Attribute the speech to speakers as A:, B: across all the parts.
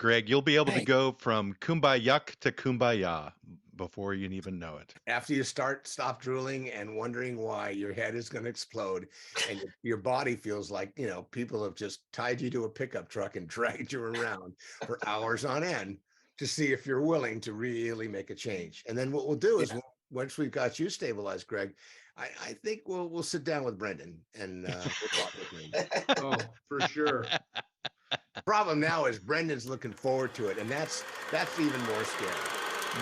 A: Greg, you'll be able to
B: Hey,
A: go from kumbaya to kumbaya before you even know it.
B: after you stop drooling and wondering why your head is going to explode and your body feels like, people have just tied you to a pickup truck and dragged you around for hours on end to see if you're willing to really make a change. And then what we'll do is
C: Yeah.
B: once we've got you stabilized, Greg, I think we'll sit down with Brendan and we'll talk with him.
C: Oh, for sure.
B: The problem now is Brendan's looking forward to it, and that's even more scary.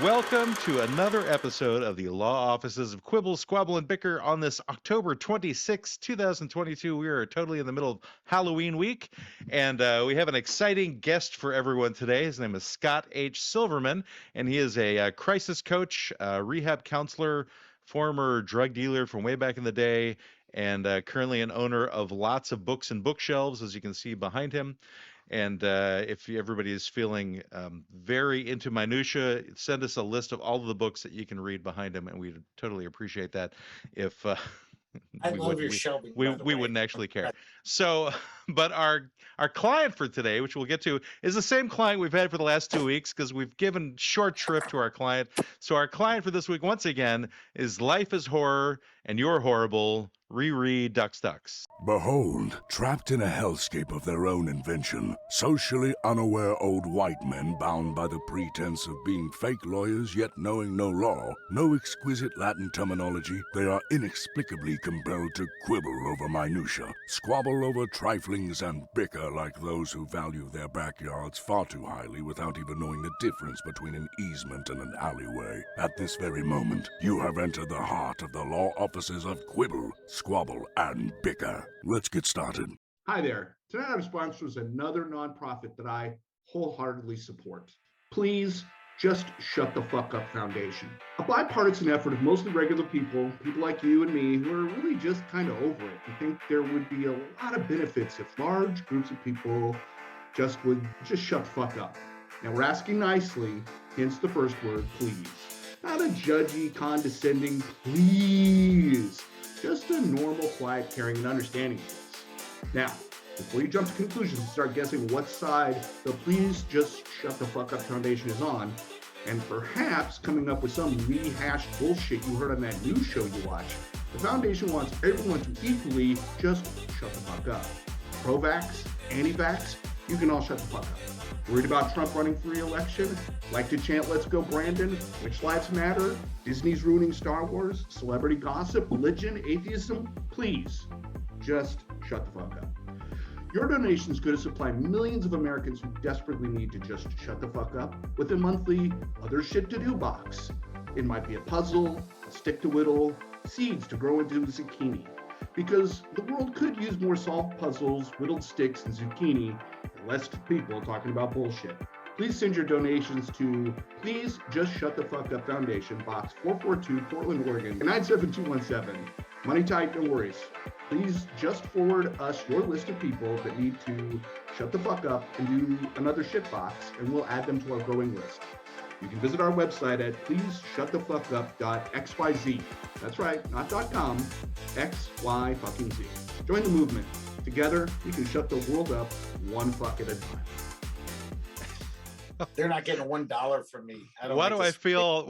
A: Welcome to another episode of the Law Offices of Quibble, Squabble, and Bicker on this October 26, 2022. We are totally in the middle of Halloween week, and we have an exciting guest for everyone today. His name is Scott H. Silverman, and he is a crisis coach, rehab counselor, former drug dealer from way back in the day, and currently an owner of lots of books and bookshelves, as you can see behind him. And if everybody is feeling very into minutia, send us a list of all of the books that you can read behind him, and we'd totally appreciate that. If
C: I love your shelving, by the
A: we
C: way.
A: wouldn't actually care. So, but our client for today, which we'll get to, is the same client we've had for the last 2 weeks because we've given short shrift to our client. So our client for this week, once again, is Life is Horror and You're Horrible. Riri Ducks Ducks.
D: Behold, trapped in a hellscape of their own invention, socially unaware old white men bound by the pretense of being fake lawyers yet knowing no law, no exquisite Latin terminology, they are inexplicably compelled to quibble over minutia, squabble over triflings, and bicker like those who value their backyards far too highly without even knowing the difference between an easement and an alleyway. At this very moment, you have entered the heart of the law offices of Quibble, Squabble, and Bicker. Let's get started.
C: Hi there. Tonight our sponsor is another nonprofit that I wholeheartedly support. Please Just Shut the Fuck Up Foundation. A bipartisan effort of mostly regular people like you and me, who are really just kind of over it and think there would be a lot of benefits if large groups of people would just shut the fuck up. Now we're asking nicely, hence the first word, please. Not a judgy, condescending please. Just a normal, quiet, caring, and understanding voice. Now, before you jump to conclusions and start guessing what side the Please Just Shut the Fuck Up Foundation is on, and perhaps coming up with some rehashed bullshit you heard on that news show you watch, the foundation wants everyone to equally just shut the fuck up. Pro-vax, anti-vax, you can all shut the fuck up. Worried about Trump running for re-election? Like to chant "Let's go Brandon," "Which Lives Matter," Disney's ruining Star Wars, celebrity gossip, religion, atheism? Please, just shut the fuck up. Your donations go to supply millions of Americans who desperately need to just shut the fuck up with a monthly other shit to do box. It might be a puzzle, a stick to whittle, seeds to grow into zucchini. Because the world could use more solved puzzles, whittled sticks, and zucchini, and less people talking about bullshit. Please send your donations to Please Just Shut the Fuck Up Foundation, Box 442, Portland, Oregon, 97217. Money tight, no worries. Please just forward us your list of people that need to shut the fuck up and do another shit box, and we'll add them to our growing list. You can visit our website at pleaseshutthefuckup.xyz. That's right, not .com, XY fucking Z. Join the movement. Together, we can shut the world up one fuck at a time.
E: They're not getting $1 from me.
A: Why do I feel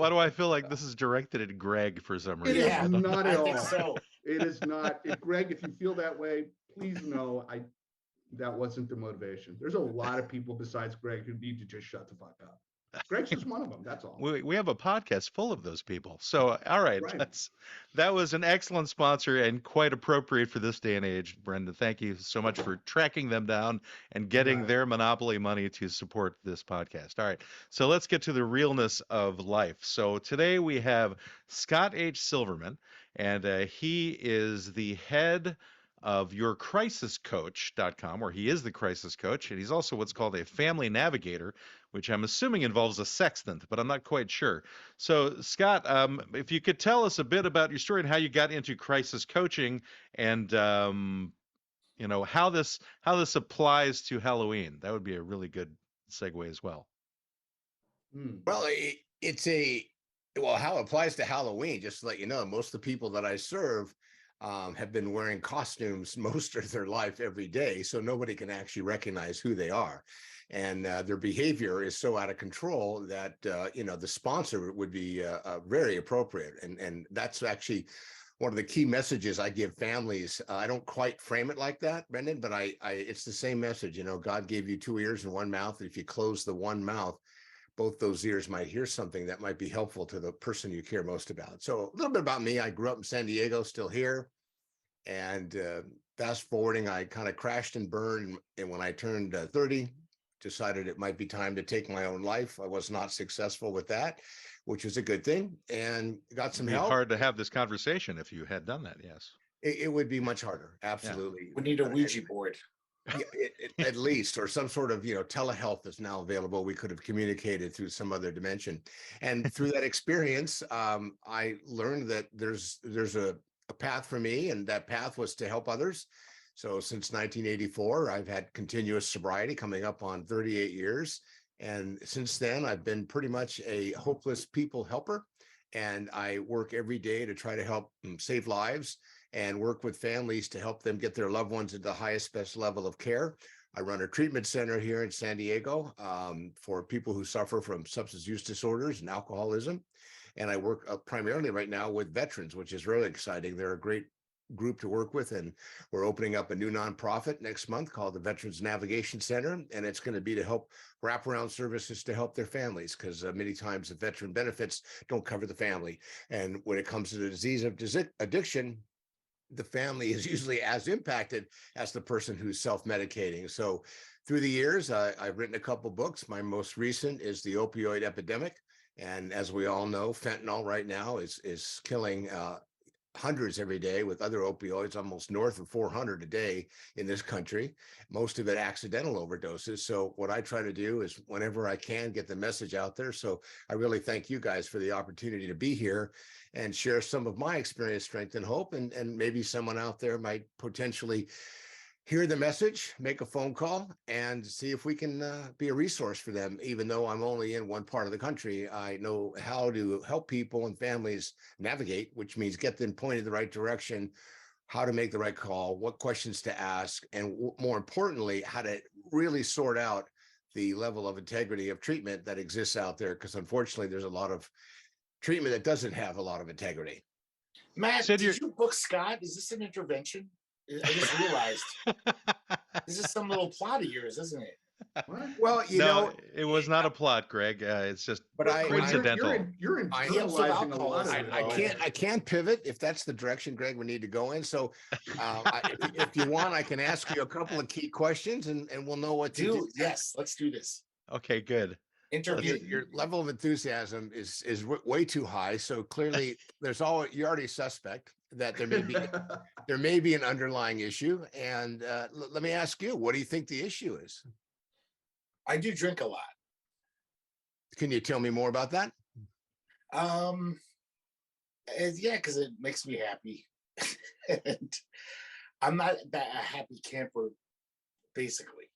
A: like this is directed at Greg for some
C: It
A: reason?
C: is not at
E: I
C: all.
E: think so.
C: It is not. Greg, if you feel that way, please know that wasn't the motivation. There's a lot of people besides Greg who need to just shut the fuck up. Greg's just one of them. That's all.
A: We have a podcast full of those people. So, all right,
C: Right.
A: that was an excellent sponsor and quite appropriate for this day and age, Brendan. Thank you so much for tracking them down and getting their monopoly money to support this podcast. All right, so let's get to the realness of life. So today we have Scott H. Silverman, and he is the head of yourcrisiscoach.com, where he is the crisis coach, and he's also what's called a family navigator, which I'm assuming involves a sextant, but I'm not quite sure. So, Scott, if you could tell us a bit about your story and how you got into crisis coaching, and how this applies to Halloween, that would be a really good segue as well.
B: Well, how it applies to Halloween, just to let you know, most of the people that I serve have been wearing costumes most of their life every day, so nobody can actually recognize who they are. and their behavior is so out of control that the sponsor would be very appropriate. And that's actually one of the key messages I give families. I don't quite frame it like that, Brendan, but I it's the same message. God gave you 2 ears and 1 mouth. If you close the one mouth, both those ears might hear something that might be helpful to the person you care most about. So a little bit about me. I grew up in San Diego, still here. And fast forwarding, I kind of crashed and burned. And when I turned 30, decided it might be time to take my own life. I was not successful with that, which was a good thing, and got some
A: It'd be
B: help.
A: hard to have this conversation if you had done that. Yes.
B: It would be much harder. Absolutely.
E: We need a Ouija board.
B: Yeah, at least, or some sort of telehealth is now available. We could have communicated through some other dimension, and through that experience, I learned that there's a path for me, and that path was to help others. So since 1984, I've had continuous sobriety, coming up on 38 years, and since then I've been pretty much a hopeless people helper, and I work every day to try to help save lives and work with families to help them get their loved ones into the highest, best level of care. I run a treatment center here in San Diego for people who suffer from substance use disorders and alcoholism. And I work primarily right now with veterans, which is really exciting. They're a great group to work with. And we're opening up a new nonprofit next month called the Veterans Navigation Center. And it's going to be to help wraparound services to help their families, because many times the veteran benefits don't cover the family. And when it comes to the disease of addiction, the family is usually as impacted as the person who's self-medicating. So through the years, I've written a couple books. My most recent is The Opioid Epidemic. And as we all know, fentanyl right now is killing hundreds every day, with other opioids, almost north of 400 a day in this country, most of it accidental overdoses. So what I try to do is, whenever I can, get the message out there. So I really thank you guys for the opportunity to be here and share some of my experience, strength, and hope. And maybe someone out there might potentially hear the message, make a phone call, and see if we can be a resource for them. Even though I'm only in one part of the country, I know how to help people and families navigate, which means get them pointed the right direction, how to make the right call, what questions to ask, and more importantly, how to really sort out the level of integrity of treatment that exists out there. Because unfortunately, there's a lot of treatment that doesn't have a lot of integrity.
E: Matt,
A: Sid,
E: did you book Scott? Is this an intervention? I just realized this is some little plot of yours, isn't it?
B: Well,
A: no, it was not a plot, Greg. It's just coincidental.
C: You're internalizing a lot of it.
B: I can't pivot if that's the direction, Greg, we need to go in. So if you want, I can ask you a couple of key questions, and we'll know what to do.
E: Yes, let's do this.
A: Okay, good.
B: Your level of enthusiasm is way too high. So clearly you're already suspect that there may be an underlying issue. And let me ask you, what do you think the issue is?
E: I do drink a lot.
B: Can you tell me more about that?
E: Yeah, because it makes me happy. And I'm not a happy camper, basically.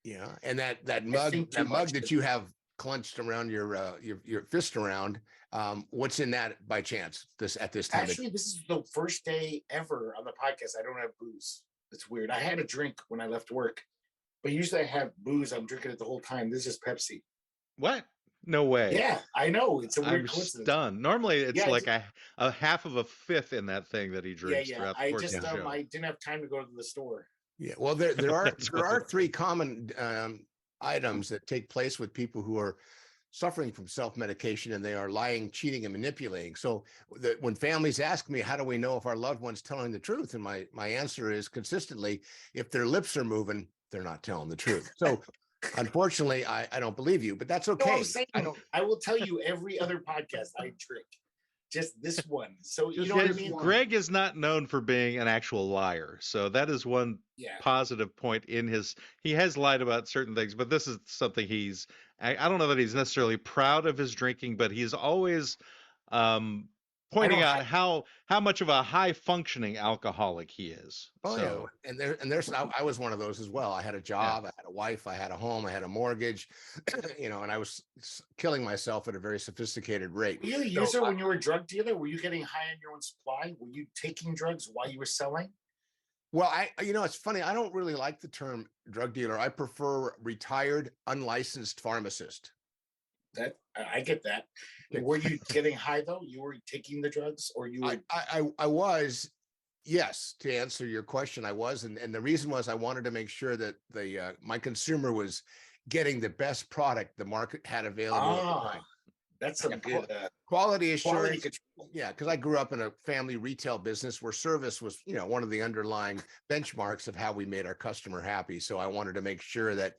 B: Yeah, and that mug that you have clenched around your fist around, what's in that by chance at this time?
E: Actually, this is the first day ever on the podcast I don't have booze. It's weird. I had a drink when I left work, but usually I have booze. I'm drinking it the whole time. This is Pepsi.
A: What? No way.
E: Yeah, I know. It's a weird coincidence.
A: I'm stunned. Normally it's like a half of a fifth in that thing that he drinks throughout the course of the show.
E: I didn't have time to go to the store.
B: Yeah, well, there are three common items that take place with people who are suffering from self-medication, and they are lying, cheating, and manipulating. So when families ask me, how do we know if our loved one's telling the truth? And my answer is consistently, if their lips are moving, they're not telling the truth. So unfortunately, I don't believe you, but that's okay.
E: No, I'm saying, I will tell you every other podcast I drink. Just this one. So you know what I mean?
A: Greg is not known for being an actual liar. So that is one positive point in his. He has lied about certain things, but this is something I don't know that he's necessarily proud of his drinking, but he's always pointing out how much of a high functioning alcoholic he is.
B: Oh, so. Yeah. And there's I was one of those as well. I had a job, I had a wife, I had a home, I had a mortgage, and I was killing myself at a very sophisticated rate.
E: Were you a user when you were a drug dealer? Were you getting high on your own supply? Were you taking drugs while you were selling?
B: Well, it's funny. I don't really like the term drug dealer. I prefer retired, unlicensed pharmacist.
E: That I get that. Were you getting high though? You were taking the drugs, or you were?
B: I was, yes, to answer your question, I was, and the reason was I wanted to make sure that my consumer was getting the best product the market had available at the time.
E: That's some good
B: quality
E: quality
B: assurance.
E: control.
B: Yeah, because I grew up in a family retail business where service was, one of the underlying benchmarks of how we made our customer happy. So I wanted to make sure that,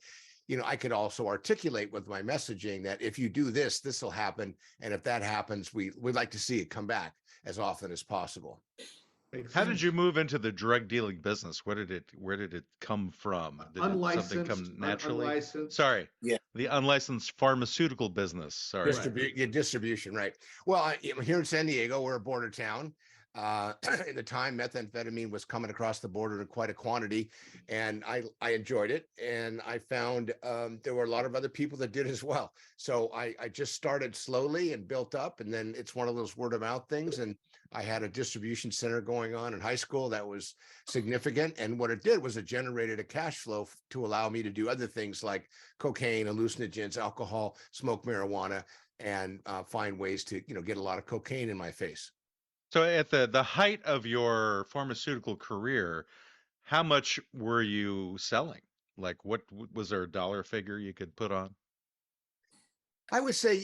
B: I could also articulate with my messaging that if you do this, this will happen, and if that happens, we'd like to see it come back as often as possible.
A: How did you move into the drug dealing business? Where did it come from? Did something come naturally?
C: Unlicensed.
A: Sorry.
E: Yeah.
A: The unlicensed pharmaceutical business. Sorry.
B: Distribution, right. Well, here in San Diego, we're a border town. At the time, methamphetamine was coming across the border in quite a quantity, and I enjoyed it. And I found there were a lot of other people that did as well. So I just started slowly and built up, and then it's one of those word of mouth things. And I had a distribution center going on in high school that was significant. And what it did was it generated a cash flow to allow me to do other things like cocaine, hallucinogens, alcohol, smoke marijuana, and find ways to, get a lot of cocaine in my face.
A: So at the height of your pharmaceutical career, how much were you selling? Like what was there a dollar figure you could put on?
B: I would say,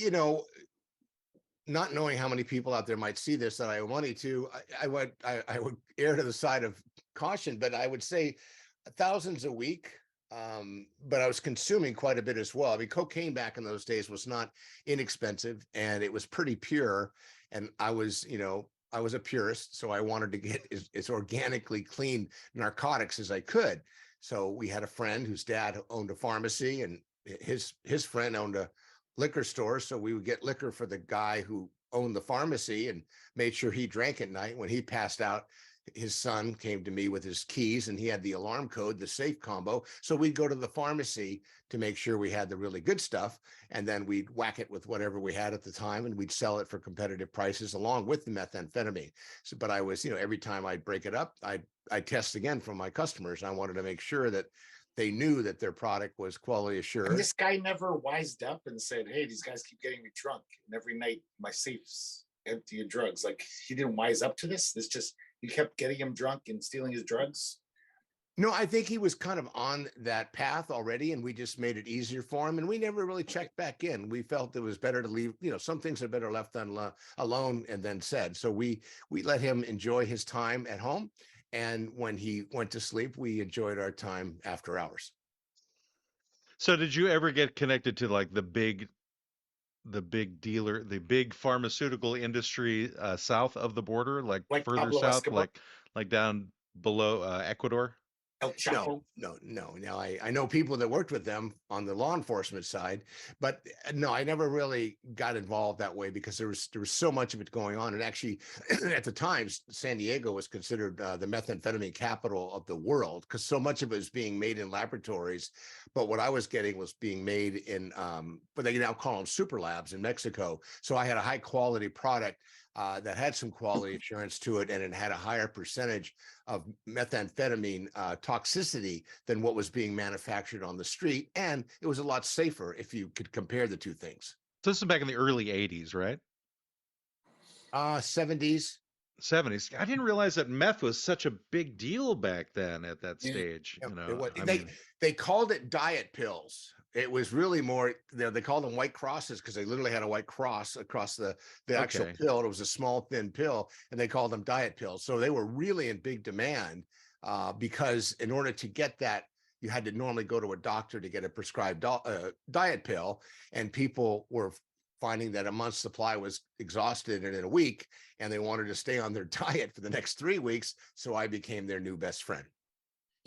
B: not knowing how many people out there might see this that I owe money to, I would err to the side of caution, but I would say thousands a week. But I was consuming quite a bit as well. I mean, cocaine back in those days was not inexpensive, and it was pretty pure. And I was a purist, so I wanted to get as organically clean narcotics as I could. So we had a friend whose dad owned a pharmacy, and his friend owned a liquor store. So we would get liquor for the guy who owned the pharmacy and made sure he drank at night. When he passed out, his son came to me with his keys, and he had the alarm code, the safe combo. So we'd go to the pharmacy to make sure we had the really good stuff, and then we'd whack it with whatever we had at the time, and we'd sell it for competitive prices along with the methamphetamine. So, but I was, every time I'd break it up, I'd test again from my customers. I wanted to make sure that they knew that their product was quality assured.
E: And this guy never wised up and said, "Hey, these guys keep getting me drunk, and every night my safe's empty of drugs." Like, he didn't wise up to this. This just, you kept getting him drunk and stealing his drugs.
B: No, I think he was kind of on that path already, and we just made it easier for him. And we never really checked back in. We felt it was better to leave, some things are better left alone and then said. So we let him enjoy his time at home. And when he went to sleep, we enjoyed our time after hours.
A: So did you ever get connected to like the big dealer, the big pharmaceutical industry south of the border, like further
E: Pablo
A: south,
E: Escobar?
A: like down below Ecuador?
E: El Chapo?
B: No. I know people that worked with them on the law enforcement side, but no, I never really got involved that way because there was so much of it going on. And actually, at the time, San Diego was considered the methamphetamine capital of the world because so much of it was being made in laboratories. But what I was getting was being made in, but they now call them super labs in Mexico. So I had a high quality product that had some quality assurance to it, and it had a higher percentage of methamphetamine toxicity than what was being manufactured on the street. And it was a lot safer if you could compare the two things.
A: So this is back in the early 80s, right?
B: 70s.
A: 70s. I didn't realize that meth was such a big deal back then at that stage.
B: They called it diet pills. It was really more, they called them white crosses because they literally had a white cross across the actual pill. It was a small, thin pill, and they called them diet pills. So they were really in big demand because in order to get that, you had to normally go to a doctor to get a prescribed diet pill, and people were finding that a month's supply was exhausted in a week, and they wanted to stay on their diet for the next 3 weeks. So I became their new best friend.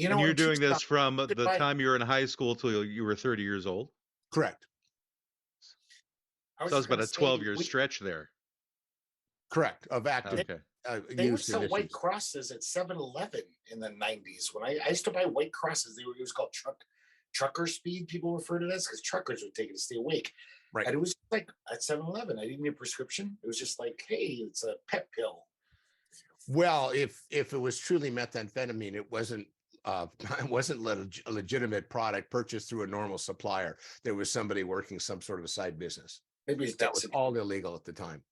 A: And you're doing this from the time you were in high school till you were 30 years old?
B: Correct.
A: So that was about a 12-year stretch there.
B: Correct. Of active.
E: Okay. They would sell white crosses at 7-Eleven in the 90s. When I used to buy white crosses, it was called trucker speed. People refer to this because truckers would take it to stay awake. Right. And it was like at 7-Eleven. I didn't need a prescription. It was just like, hey, it's a pet pill
B: Well, if it was truly methamphetamine, it wasn't it wasn't a legitimate product purchased through a normal supplier. There was somebody working some sort of a side business.
E: Maybe it's
B: That was all illegal at the time.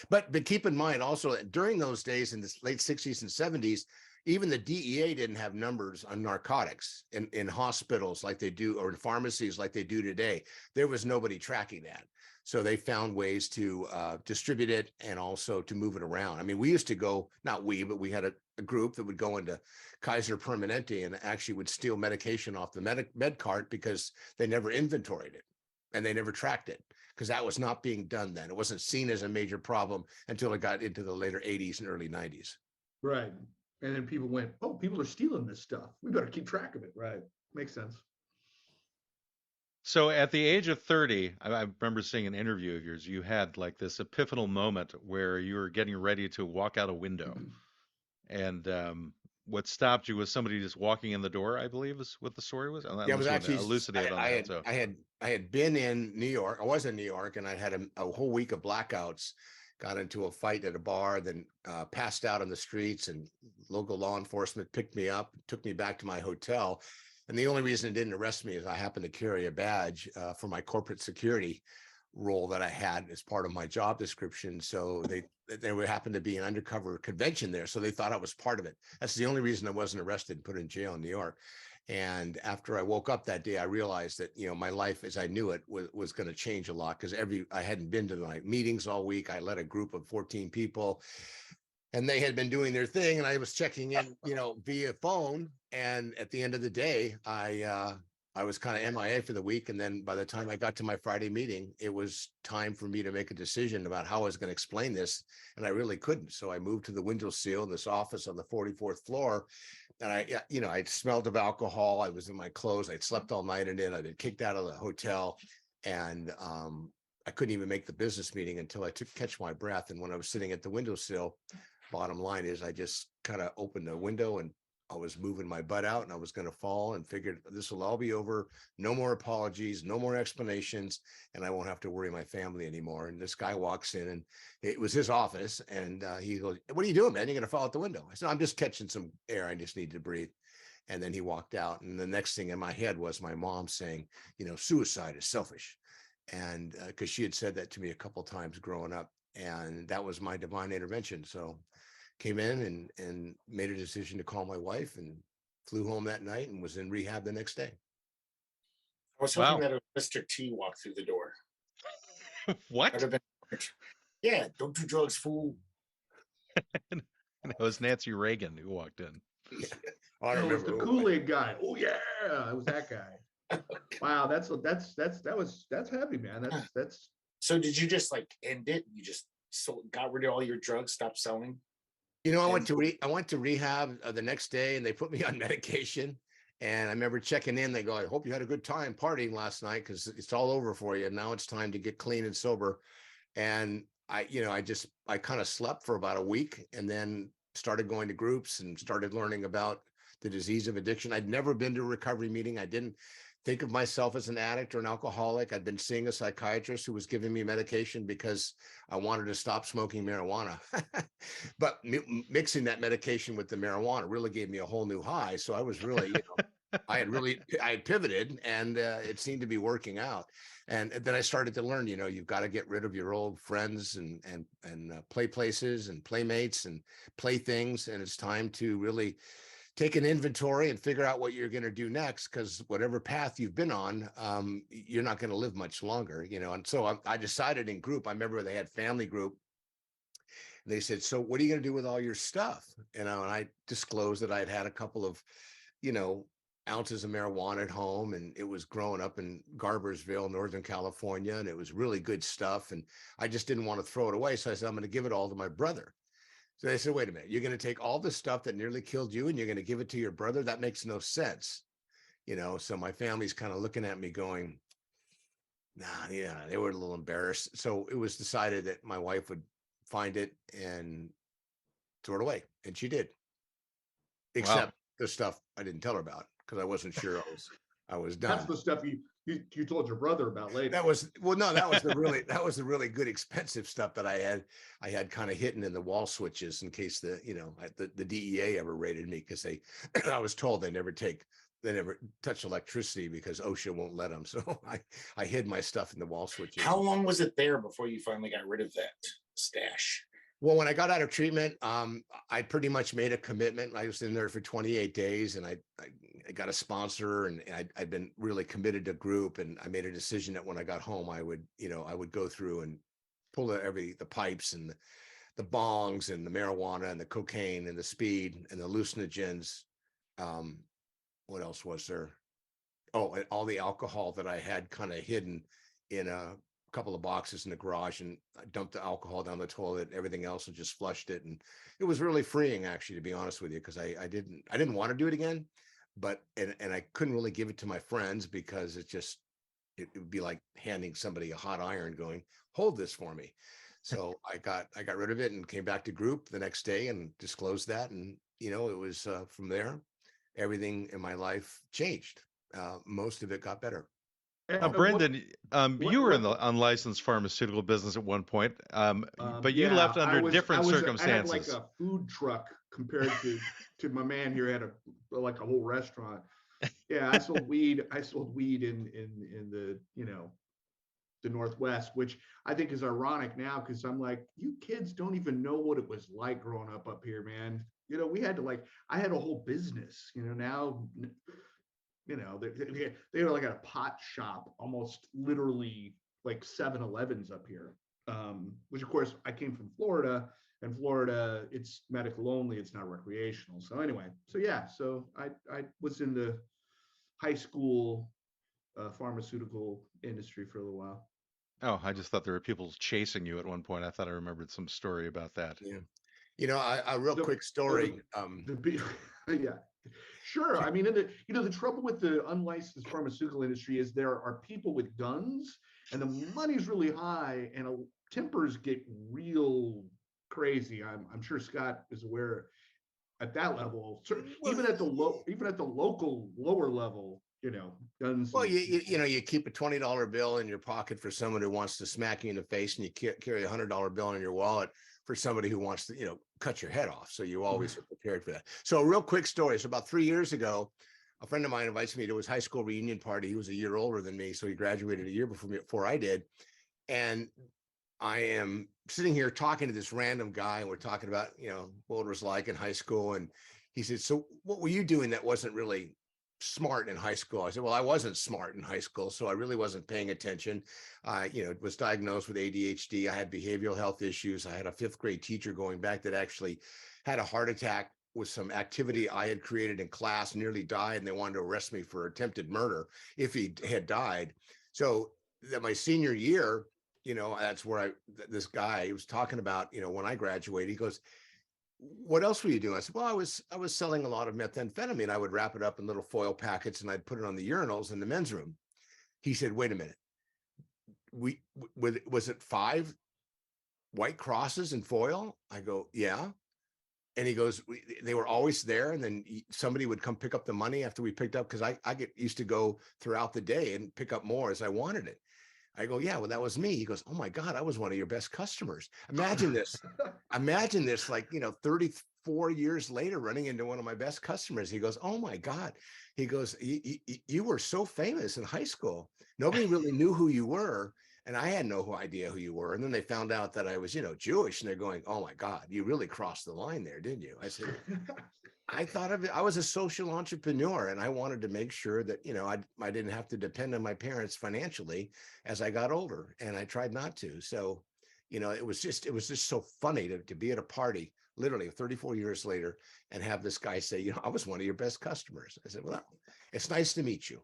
B: But keep in mind also that during those days in the late 60s and 70s, even the DEA didn't have numbers on narcotics in hospitals like they do, or in pharmacies like they do today. There was nobody tracking that. So they found ways to distribute it and also to move it around. I mean, we used to go, not we, but we had a group that would go into Kaiser Permanente and actually would steal medication off the med cart because they never inventoried it and they never tracked it, because that was not being done then. It wasn't seen as a major problem until it got into the later 80s and early 90s.
C: Right. And then people went, oh, people are stealing this stuff. We better keep track of it. Right. Makes sense.
A: So at the age of 30, I remember seeing an interview of yours. You had like this epiphanal moment where you were getting ready to walk out a window. And what stopped you was somebody just walking in the door, I believe is what the story was.
B: Yeah, it was actually
A: elucidate on that.
B: I had been in New York. I was in New York, and I had a whole week of blackouts. Got into a fight at a bar, then passed out on the streets, and local law enforcement picked me up, took me back to my hotel. And the only reason it didn't arrest me is I happened to carry a badge for my corporate security role that I had as part of my job description. So there would happen to be an undercover convention there. So they thought I was part of it. That's the only reason I wasn't arrested and put in jail in New York. And after I woke up that day, I realized that, my life as I knew it was going to change a lot, because I hadn't been to my meetings all week. I led a group of 14 people, and they had been doing their thing, and I was checking in, via phone. And at the end of the day, I was kind of MIA for the week. And then by the time I got to my Friday meeting, it was time for me to make a decision about how I was going to explain this. And I really couldn't. So I moved to the window sill in this office on the 44th floor. And I smelled of alcohol. I was in my clothes. I'd slept all night in it. I'd been kicked out of the hotel. And I couldn't even make the business meeting until I catch my breath. And when I was sitting at the windowsill, bottom line is I just kind of opened the window, and I was moving my butt out, and I was going to fall, and figured this will all be over. No more apologies, no more explanations, and I won't have to worry my family anymore. And this guy walks in, and it was his office, and he goes, "What are you doing, man? You're going to fall out the window." I said, "I'm just catching some air. I just need to breathe." And then he walked out, and the next thing in my head was my mom saying, suicide is selfish. And because she had said that to me a couple of times growing up, and that was my divine intervention. So came in and made a decision to call my wife, and flew home that night, and was in rehab the next day.
E: I was hoping that Mr. T walked through the door.
A: What?
E: Yeah, don't do drugs, fool.
A: It was Nancy Reagan who walked in.
C: Yeah. It was the Kool-Aid guy. Oh yeah, it was that guy. Wow, that's heavy, man. That's.
E: So did you just end it? You just got rid of all your drugs, stopped selling?
B: I went to rehab the next day, and they put me on medication. And I remember checking in. They go, "I hope you had a good time partying last night, because it's all over for you. Now it's time to get clean and sober." And I kind of slept for about a week, and then started going to groups and started learning about the disease of addiction. I'd never been to a recovery meeting. I didn't think of myself as an addict or an alcoholic. I'd been seeing a psychiatrist who was giving me medication because I wanted to stop smoking marijuana. But mixing that medication with the marijuana really gave me a whole new high. So I was really, I had pivoted, and it seemed to be working out. And then I started to learn, you've got to get rid of your old friends and play places and playmates and play things. And it's time to really take an inventory and figure out what you're going to do next, because whatever path you've been on, you're not going to live much longer, And so I decided in group. I remember they had family group. And they said, "So what are you going to do with all your stuff?" And I disclosed that I'd had a couple of, ounces of marijuana at home, and it was growing up in Garbersville, Northern California, and it was really good stuff. And I just didn't want to throw it away. So I said, "I'm going to give it all to my brother." So they said, "Wait a minute, you're going to take all this stuff that nearly killed you, and you're going to give it to your brother? That makes no sense." So my family's kind of looking at me going, nah, yeah, they were a little embarrassed. So it was decided that my wife would find it and throw it away. And she did. Except the stuff I didn't tell her about, because I wasn't sure I was done.
C: That's the stuff you told your brother about later.
B: That was the really good expensive stuff that I had kind of hidden in the wall switches in case the DEA ever raided me, because I was told they never touch electricity because OSHA won't let them. So I hid my stuff in the wall switches.
E: How long was it there before you finally got rid of that stash?
B: Well, when I got out of treatment, I pretty much made a commitment. I was in there for 28 days, and I got a sponsor, and I'd been really committed to group. And I made a decision that when I got home, I would go through and pull the pipes and the bongs and the marijuana and the cocaine and the speed and the hallucinogens. What else was there? Oh, and all the alcohol that I had kind of hidden in a couple of boxes in the garage, and I dumped the alcohol down the toilet, everything else, and just flushed it. And it was really freeing, actually, to be honest with you, because I didn't want to do it again, but and I couldn't really give it to my friends because it would be like handing somebody a hot iron going, hold this for me. So I got rid of it and came back to group the next day and disclosed that. And, it was from there, everything in my life changed. Most of it got better.
A: Brendan, you were in the unlicensed pharmaceutical business at one point, but you left under different circumstances.
C: I had like a food truck compared to my man here had like a whole restaurant. Yeah, I sold weed. I sold weed in the the Northwest, which I think is ironic now, because I'm like, you kids don't even know what it was like growing up here, man. We had to I had a whole business. Now. They were like at a pot shop, almost literally like 7-Elevens up here, which of course I came from Florida, and Florida, it's medical only, it's not recreational. So anyway, so I was in the high school pharmaceutical industry for a little while.
A: Oh, I just thought there were people chasing you at one point. I thought I remembered some story about that.
B: Yeah. A real quick story.
C: Yeah. Sure. I mean, the trouble with the unlicensed pharmaceutical industry is there are people with guns, and the money's really high, and tempers get real crazy. I'm sure Scott is aware at that level. So even at the local lower level, guns.
B: Well, you keep a $20 bill in your pocket for someone who wants to smack you in the face, and you carry a $100 bill in your wallet for somebody who wants to, cut your head off. So you always are prepared for that. So a real quick story. So about 3 years ago, a friend of mine invites me to his high school reunion party. He was a year older than me, so he graduated a year before I did. And I am sitting here talking to this random guy, and we're talking about, what it was like in high school. And he said, so what were you doing that wasn't really smart in high school? I said, well, I wasn't smart in high school, so I really wasn't paying attention. I was diagnosed with ADHD. I had behavioral health issues. I had a 5th grade teacher going back that actually had a heart attack with some activity I had created in class, nearly died, and they wanted to arrest me for attempted murder if he had died. So that my senior year, that's where this guy was talking about, when I graduated, he goes, what else were you doing? I said, well, I was selling a lot of methamphetamine. I would wrap it up in little foil packets, and I'd put it on the urinals in the men's room. He said, wait a minute. Was it 5 white crosses in foil? I go, yeah. And he goes, they were always there. And then somebody would come pick up the money after we picked up, because I used to go throughout the day and pick up more as I wanted it. I go, yeah, well, that was me. He goes, oh my God, I was one of your best customers. Imagine this. Imagine this, 34 years later, running into one of my best customers. He goes, oh my God. He goes, you were so famous in high school. Nobody really knew who you were. And I had no idea who you were. And then they found out that I was, Jewish. And they're going, oh my God, you really crossed the line there, didn't you? I said, I thought of it. I was a social entrepreneur, and I wanted to make sure that, I didn't have to depend on my parents financially as I got older, and I tried not to. So, it was just so funny to be at a party, literally 34 years later, and have this guy say, I was one of your best customers. I said, well, it's nice to meet you.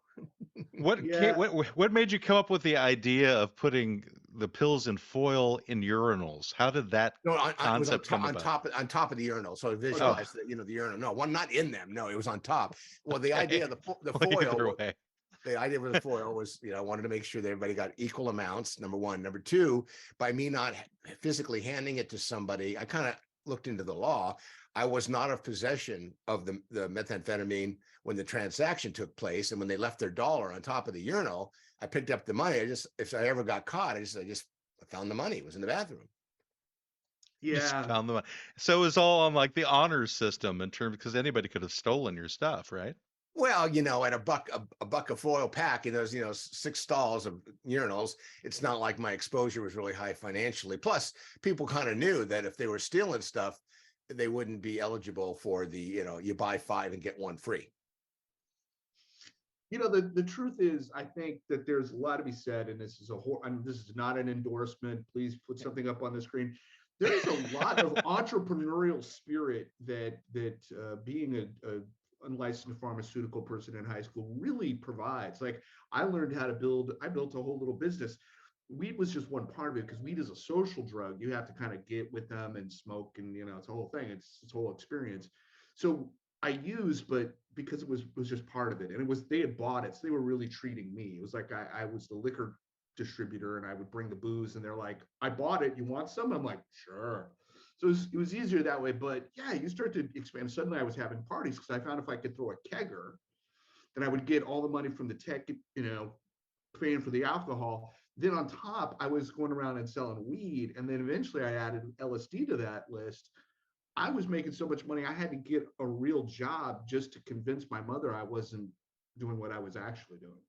A: What made you come up with the idea of putting the pills in foil in urinals? How did that concept come about?
B: On top of the urinal. So I visualized the urinal. No, one not in them. No, it was on top. Well, the idea of the foil. The idea of the foil was, I wanted to make sure that everybody got equal amounts, number one. Number two, by me not physically handing it to somebody, I kind of looked into the law. I was not of possession of the methamphetamine when the transaction took place. And when they left their dollar on top of the urinal, I picked up the money. If I ever got caught, I found the money. It was in the bathroom.
A: Just
C: Yeah.
A: found the money. So it was all on like the honors system in terms, because anybody could have stolen your stuff, right?
B: Well, at a buck of foil pack, and there's 6 stalls of urinals. It's not like my exposure was really high financially. Plus, people kind of knew that if they were stealing stuff, they wouldn't be eligible for the you buy 5 and get 1 free.
C: The truth is, I think that there's a lot to be said, and this is this is not an endorsement. Please put something up on the screen. There is a lot of entrepreneurial spirit that being a unlicensed pharmaceutical person in high school really provides. Like, I learned how to I built a whole little business. Weed was just one part of it, because weed is a social drug. You have to kind of get with them and smoke, and it's a whole thing. It's a whole experience. So I used, but because it was just part of it, and they had bought it, so they were really treating me. It was like I was the liquor distributor, and I would bring the booze, and they're like, "I bought it. You want some?" I'm like, "Sure." So it was easier that way. But yeah, you start to expand. Suddenly I was having parties, because I found if I could throw a kegger, then I would get all the money from the tech, paying for the alcohol. Then on top, I was going around and selling weed. And then eventually I added LSD to that list. I was making so much money, I had to get a real job just to convince my mother I wasn't doing what I was actually doing.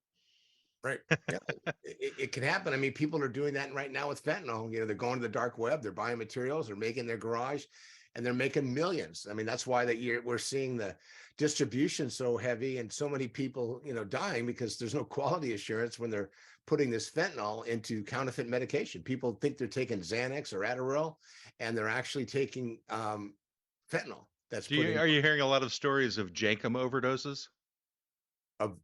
B: Right. Yeah. It can happen. I mean, people are doing that right now with fentanyl. They're going to the dark web, they're buying materials, they're making their garage, and they're making millions. I mean, that's why we're seeing the distribution so heavy and so many people, dying, because there's no quality assurance when they're putting this fentanyl into counterfeit medication. People think they're taking Xanax or Adderall, and they're actually taking fentanyl.
A: Are you hearing a lot of stories of jankum overdoses?
B: Of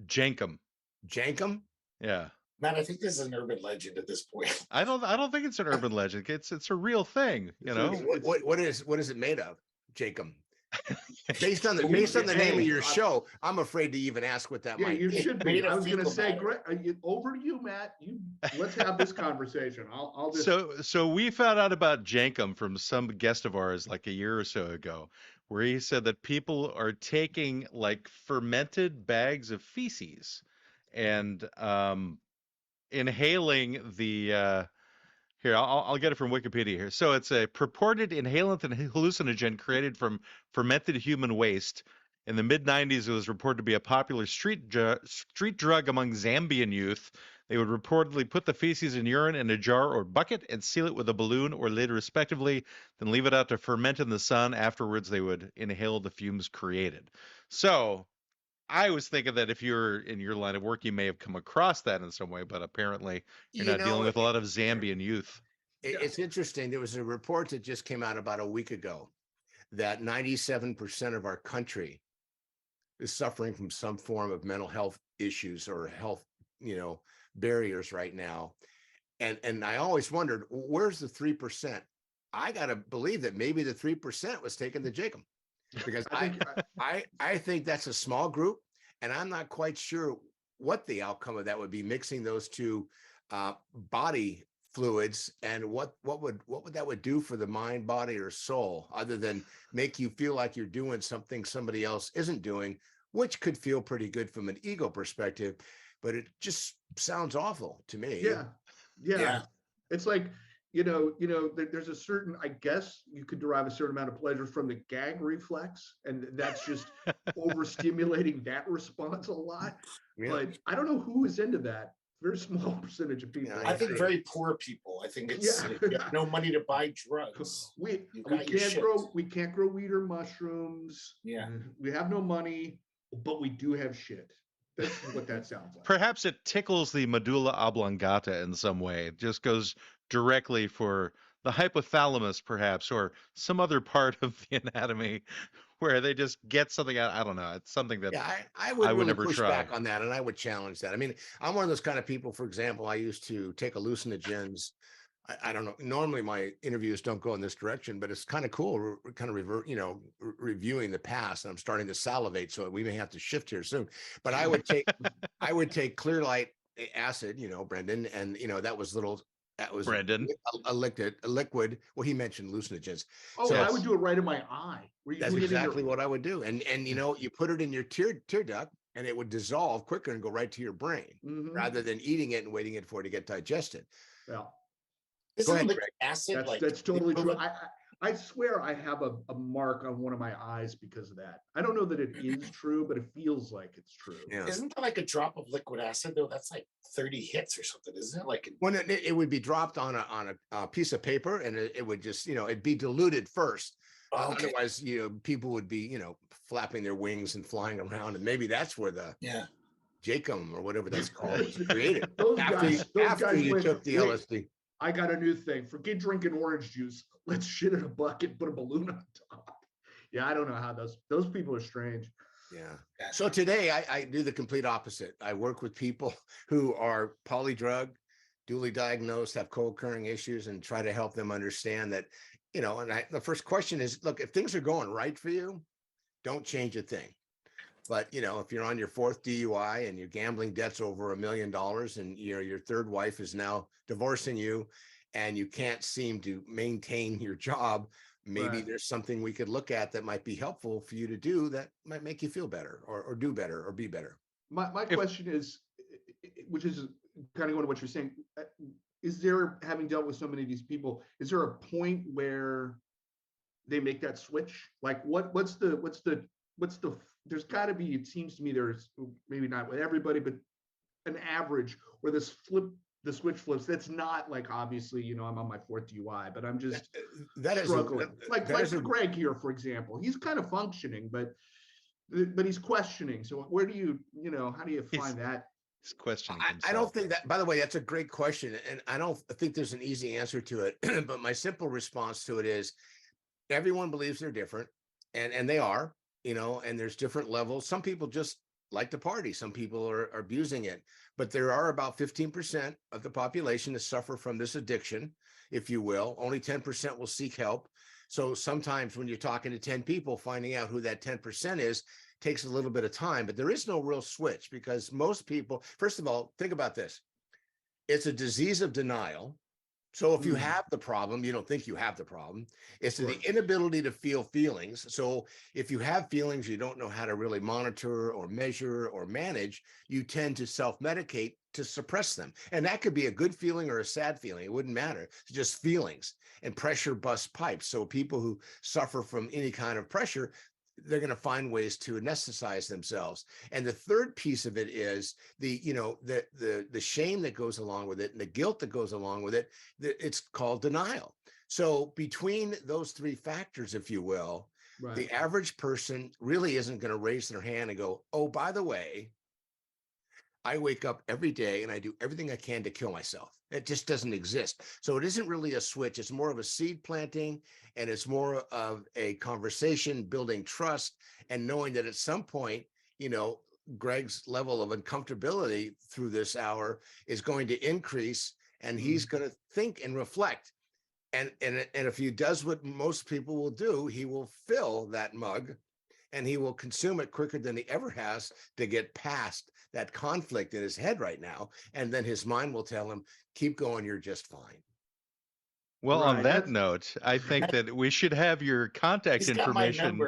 A: jankum.
B: Jankum?
A: Yeah.
E: Man, I think this is an urban legend at this point.
A: I don't think it's an urban legend. It's a real thing,
B: What is it made of? Jankum. Based on the name of your show, I'm afraid to even ask what that might be.
C: You should be. I was going to say, over to you, Matt. Let's have this conversation. I'll just.
A: So we found out about jankum from some guest of ours like a year or so ago, where he said that people are taking like fermented bags of feces and inhaling the here, I'll get it from Wikipedia here. So it's a purported inhalant and hallucinogen created from fermented human waste. In the mid-90s, it was reported to be a popular street drug among Zambian youth. They would reportedly put the feces and urine in a jar or bucket and seal it with a balloon or lid respectively, then leave it out to ferment in the sun. Afterwards, they would inhale the fumes created. So I was thinking that if you're in your line of work, you may have come across that in some way, but apparently you're not dealing with a lot of Zambian youth.
B: It's interesting. There was a report that just came out about a week ago that 97% of our country is suffering from some form of mental health issues or health, barriers right now. And I always wondered, where's the 3%? I got to believe that maybe the 3% was taking the Jacob. Because I think that's a small group, and I'm not quite sure what the outcome of that would be, mixing those two body fluids, and what that would do for the mind, body, or soul, other than make you feel like you're doing something somebody else isn't doing, which could feel pretty good from an ego perspective, but it just sounds awful to me.
C: Yeah. It's like, there's a certain, I guess you could derive a certain amount of pleasure from the gag reflex, and that's just overstimulating that response a lot. Yeah. But I don't know who is into that. Very small percentage of people.
E: I think very poor people. I think it's you have no money to buy drugs.
C: We can't grow weed or mushrooms.
E: Yeah.
C: We have no money, but we do have shit. That's what that sounds like.
A: Perhaps it tickles the medulla oblongata in some way. It just goes directly for the hypothalamus, perhaps, or some other part of the anatomy where they just get something out. I don't know. It's something that
B: I would really never push back on that, and I would challenge that. I mean, I'm one of those kind of people. For example, I used to take hallucinogens. I don't know. Normally, my interviews don't go in this direction, but it's kind of cool. We're kind of reviewing the past, and I'm starting to salivate. So we may have to shift here soon. But I would take Clear Light acid, Brendan, and that was
A: Brendan
B: a liquid. Well, he mentioned hallucinogens.
C: Oh, so I would do it right in my eye.
B: That's exactly what I would do. And you put it in your tear duct, and it would dissolve quicker and go right to your brain rather than eating it and waiting it for it to get digested.
C: Yeah.
E: Isn't it like acid?
C: That's totally true. I swear I have a mark on one of my eyes because of that. I don't know that it is true, but it feels like it's true.
B: Yeah.
E: Isn't that like a drop of liquid acid though? That's like 30 hits or something, isn't it? Like
B: when it would be dropped on a piece of paper, and it would just, it'd be diluted first. Okay. Otherwise, people would be, flapping their wings and flying around, and maybe that's where the Jacum or whatever that's called was created. after you took the LSD.
C: I got a new thing. Forget drinking orange juice. Let's shit in a bucket, put a balloon on top. Yeah, I don't know how those people are strange.
B: Yeah. So today I do the complete opposite. I work with people who are polydrugged, duly diagnosed, have co-occurring issues, and try to help them understand that, the first question is, look, if things are going right for you, don't change a thing. But, if you're on your 4th DUI and your gambling debt's over $1 million and your 3rd wife is now divorcing you and you can't seem to maintain your job, maybe there's something we could look at that might be helpful for you to do that might make you feel better or do better or be better.
C: My question is, which is kind of going to what you're saying, is there, having dealt with so many of these people, is there a point where they make that switch? Like what's the there's got to be, it seems to me, there's maybe not with everybody, but an average where the switch flips. That's not like, obviously, I'm on my 4th DUI, but I'm just struggling. Like Greg here, for example, he's kind of functioning, but he's questioning. So where do you, how do you find that?
A: He's questioning himself.
B: I don't think that, by the way, that's a great question. And I don't think there's an easy answer to it, but my simple response to it is everyone believes they're different, and they are. And there's different levels. Some people just like to party. Some people are abusing it, but there are about 15% of the population that suffer from this addiction, if you will. Only 10% will seek help. So sometimes when you're talking to 10 people, finding out who that 10% is takes a little bit of time, but there is no real switch because most people, first of all, think about this. It's a disease of denial. So if you have the problem, you don't think you have the problem. It's the inability to feel feelings. So if you have feelings you don't know how to really monitor or measure or manage, you tend to self-medicate to suppress them. And that could be a good feeling or a sad feeling. It wouldn't matter. It's just feelings. And pressure busts pipes. So people who suffer from any kind of pressure, they're going to find ways to anesthetize themselves. And the third piece of it is the shame that goes along with it and the guilt that goes along with it. It's called denial. So between those 3 factors, if you will, the average person really isn't going to raise their hand and go, oh, by the way, I wake up every day and I do everything I can to kill myself. It just doesn't exist. So it isn't really a switch. It's more of a seed planting, and it's more of a conversation, building trust, and knowing that at some point, Greg's level of uncomfortability through this hour is going to increase, and he's going to think and reflect. And if he does what most people will do, he will fill that mug and he will consume it quicker than he ever has to get past that conflict in his head right now. And then his mind will tell him, keep going, you're just fine.
A: Well, on that note, I think that we should have your contact information.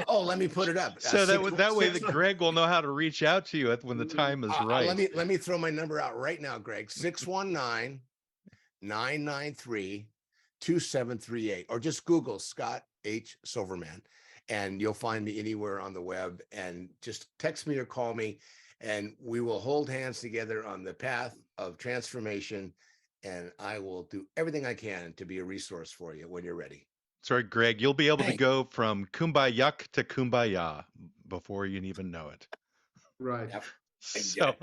B: Oh, let me put it up.
A: So that way that Greg will know how to reach out to you when the time is right.
B: Let me throw my number out right now, Greg. 619-993-2738, or just Google Scott H. Silverman, and you'll find me anywhere on the web. And just text me or call me, and we will hold hands together on the path of transformation. And I will do everything I can to be a resource for you when you're ready.
A: Sorry, Greg, you'll be able to go from kumbaya to kumbaya before you even know it.
C: Right.
A: So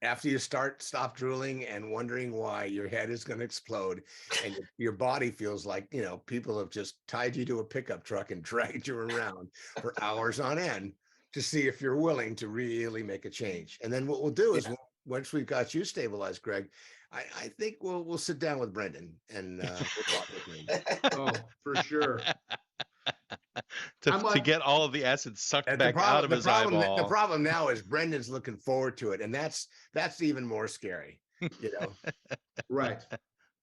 B: after you stop drooling and wondering why your head is going to explode, and your body feels like, people have just tied you to a pickup truck and dragged you around for hours on end to see if you're willing to really make a change. And then what we'll do is once we've got you stabilized, Greg, I think we'll sit down with Brendan and we'll talk with him.
C: Oh, for sure.
A: to get all of the acid sucked back out of his eyeball.
B: The problem now is Brendan's looking forward to it, and that's even more scary.
C: Right.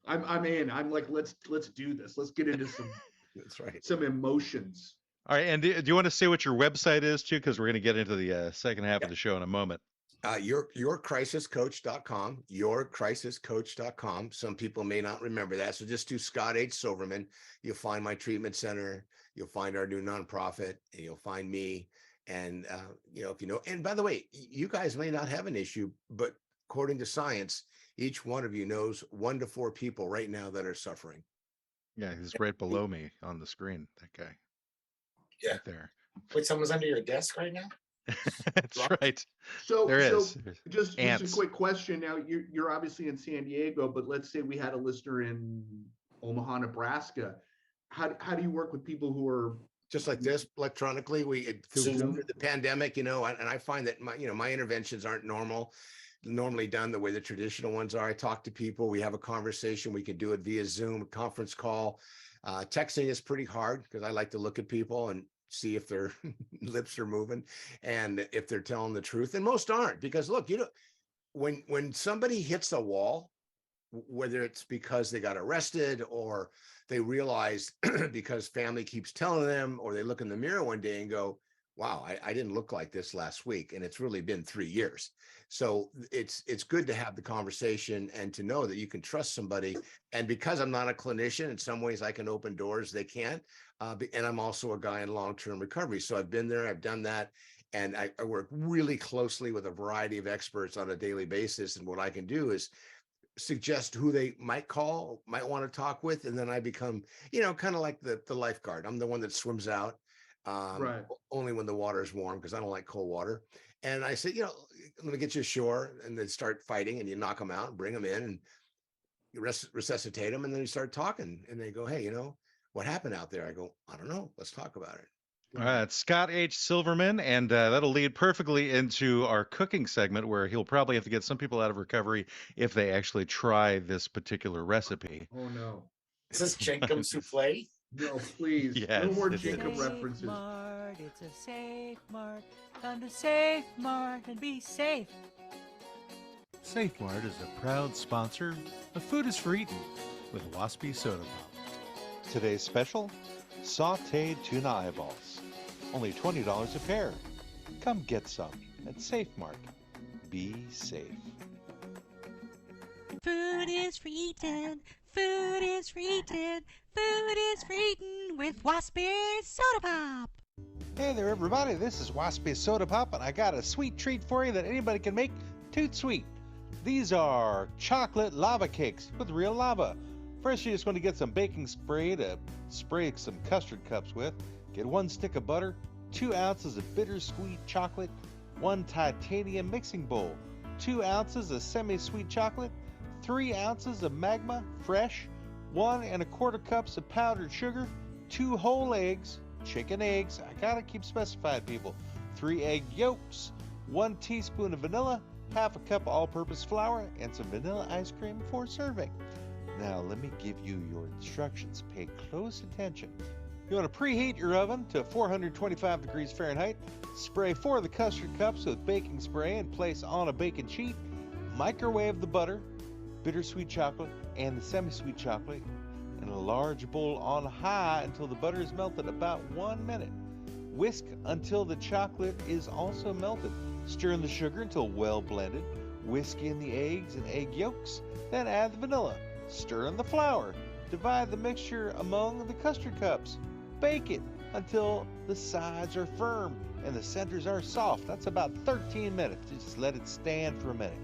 C: I'm in. I'm like, let's do this. Let's get into some.
B: That's right.
C: Some emotions.
A: All right, and do you want to say what your website is too? Because we're going to get into the second half of the show in a moment.
B: Yourcrisiscoach.com, yourcrisiscoach.com. Some people may not remember that. So just do Scott H. Silverman. You'll find my treatment center. You'll find our new nonprofit, and you'll find me. And, if you know, and by the way, you guys may not have an issue, but according to science, each one of you knows 1 to 4 people right now that are suffering.
A: Yeah, he's right below me on the screen. That guy.
E: Yeah.
A: Right there.
E: Wait, someone's under your desk right now?
A: That's right.
C: So,
A: there is.
C: Just a quick question. Now, you're obviously in San Diego, but let's say we had a listener in Omaha, Nebraska. How do you work with people who are
B: just like this electronically? We through the pandemic, and I find that my interventions aren't normally done the way the traditional ones are. I talk to people, we have a conversation, we can do it via Zoom, conference call. Texting is pretty hard because I like to look at people and see if their lips are moving and if they're telling the truth. And most aren't, because look, when somebody hits a wall, whether it's because they got arrested or they realize because family keeps telling them, or they look in the mirror one day and go, wow, I didn't look like this last week, and it's really been 3 years. So it's good to have the conversation and to know that you can trust somebody. And because I'm not a clinician, in some ways I can open doors they can't. And I'm also a guy in long-term recovery. So I've been there, I've done that. And I work really closely with a variety of experts on a daily basis. And what I can do is suggest who they might want to talk with. And then I become, kind of like the lifeguard. I'm the one that swims out.
C: Right.
B: Only when the water is warm, because I don't like cold water. And I said, let me get you ashore, and then start fighting, and you knock them out, bring them in, and you resuscitate them, and then you start talking, and they go, hey, what happened out there? I go, I don't know. Let's talk about it.
A: All right, Scott H. Silverman, and that'll lead perfectly into our cooking segment, where he'll probably have to get some people out of recovery if they actually try this particular recipe.
C: Oh no!
E: Is this Jenkum souffle?
C: No, please.
A: Yes,
C: no more
A: it is.
C: Jacob references.
F: Mart, it's a safe mart. Come to Safe Mart and be safe.
A: Safe Mart is a proud sponsor of Food is for Eating with Waspy Soda Pop. Today's special, sauteed tuna eyeballs. Only $20 a pair. Come get some at Safe Mart. Be safe.
F: Food is for eating. Food is for eating. Food is for eating with Waspy Soda Pop.
A: Hey there, everybody. This is Waspy Soda Pop, and I got a sweet treat for you that anybody can make. Toot sweet. These are chocolate lava cakes with real lava. First, you just want to get some baking spray to spray some custard cups with. Get 1 stick of butter, 2 ounces of bittersweet chocolate, 1 titanium mixing bowl, 2 ounces of semi-sweet chocolate, 3 ounces of magma, fresh, 1 1/4 cups of powdered sugar, 2 whole eggs, chicken eggs, I gotta keep specified, people, 3 egg yolks, 1 teaspoon of vanilla, 1/2 cup of all-purpose flour, and some vanilla ice cream for serving. Now let me give you your instructions. Pay close attention. You want to preheat your oven to 425 degrees Fahrenheit. Spray 4 of the custard cups with baking spray and place on a baking sheet. Microwave the butter, bittersweet chocolate, and the semi-sweet chocolate in a large bowl on high until the butter is melted, about 1 minute. Whisk until the chocolate is also melted. Stir in the sugar until well blended. Whisk in the eggs and egg yolks, then add the vanilla. Stir in the flour. Divide the mixture among the custard cups. Bake it until the sides are firm and the centers are soft. That's about 13 minutes. Just let it stand for a minute.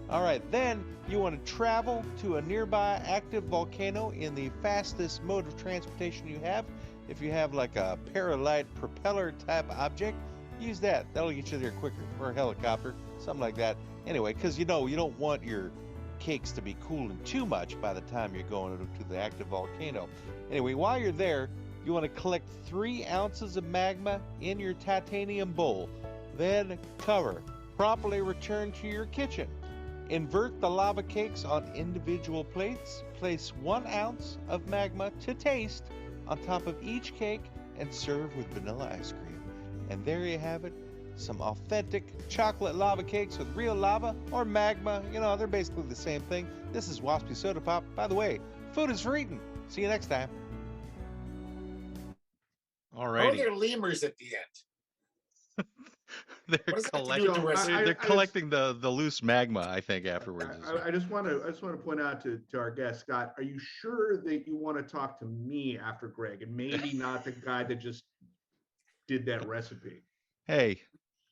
A: All right, then you want to travel to a nearby active volcano in the fastest mode of transportation you have. If you have like a Paralight propeller type object, use that. That'll get you there quicker. Or a helicopter, something like that. Anyway, because you don't want your cakes to be cooling too much by the time you're going to the active volcano. Anyway, while you're there, you want to collect 3 ounces of magma in your titanium bowl. Then cover. Promptly return to your kitchen. Invert the lava cakes on individual plates. Place 1 ounce of magma to taste on top of each cake and serve with vanilla ice cream. And there you have it. Some authentic chocolate lava cakes with real lava or magma. They're basically the same thing. This is Waspy Soda Pop. By the way, food is for eating. See you next time.
E: Oh,
A: Alrighty.
E: they're lemurs at the end.
A: They're
E: What does that have to do with the rest?
A: they're collecting the loose magma, I think, afterwards.
C: I just want to point out to our guest, Scott, are you sure that you want to talk to me after Greg and maybe not the guy that just did that recipe?
A: Hey,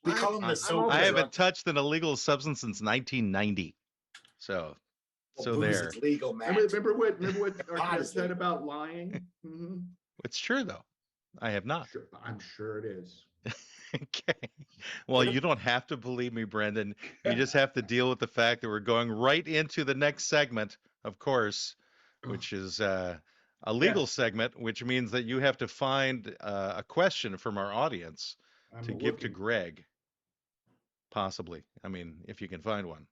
E: We call him the sober
A: I haven't
E: drunk.
A: touched an illegal substance since 1990. So
E: booze
A: there.
E: is legal, man.
C: Remember what our guest said about lying? Mm-hmm.
A: It's true, though. I have not.
C: Sure, I'm sure it is.
A: Okay. Well, you don't have to believe me, Brendan. You just have to deal with the fact that we're going right into the next segment, of course, which is a legal segment, which means that you have to find a question from our audience to give to Greg. Possibly. I mean, if you can find one.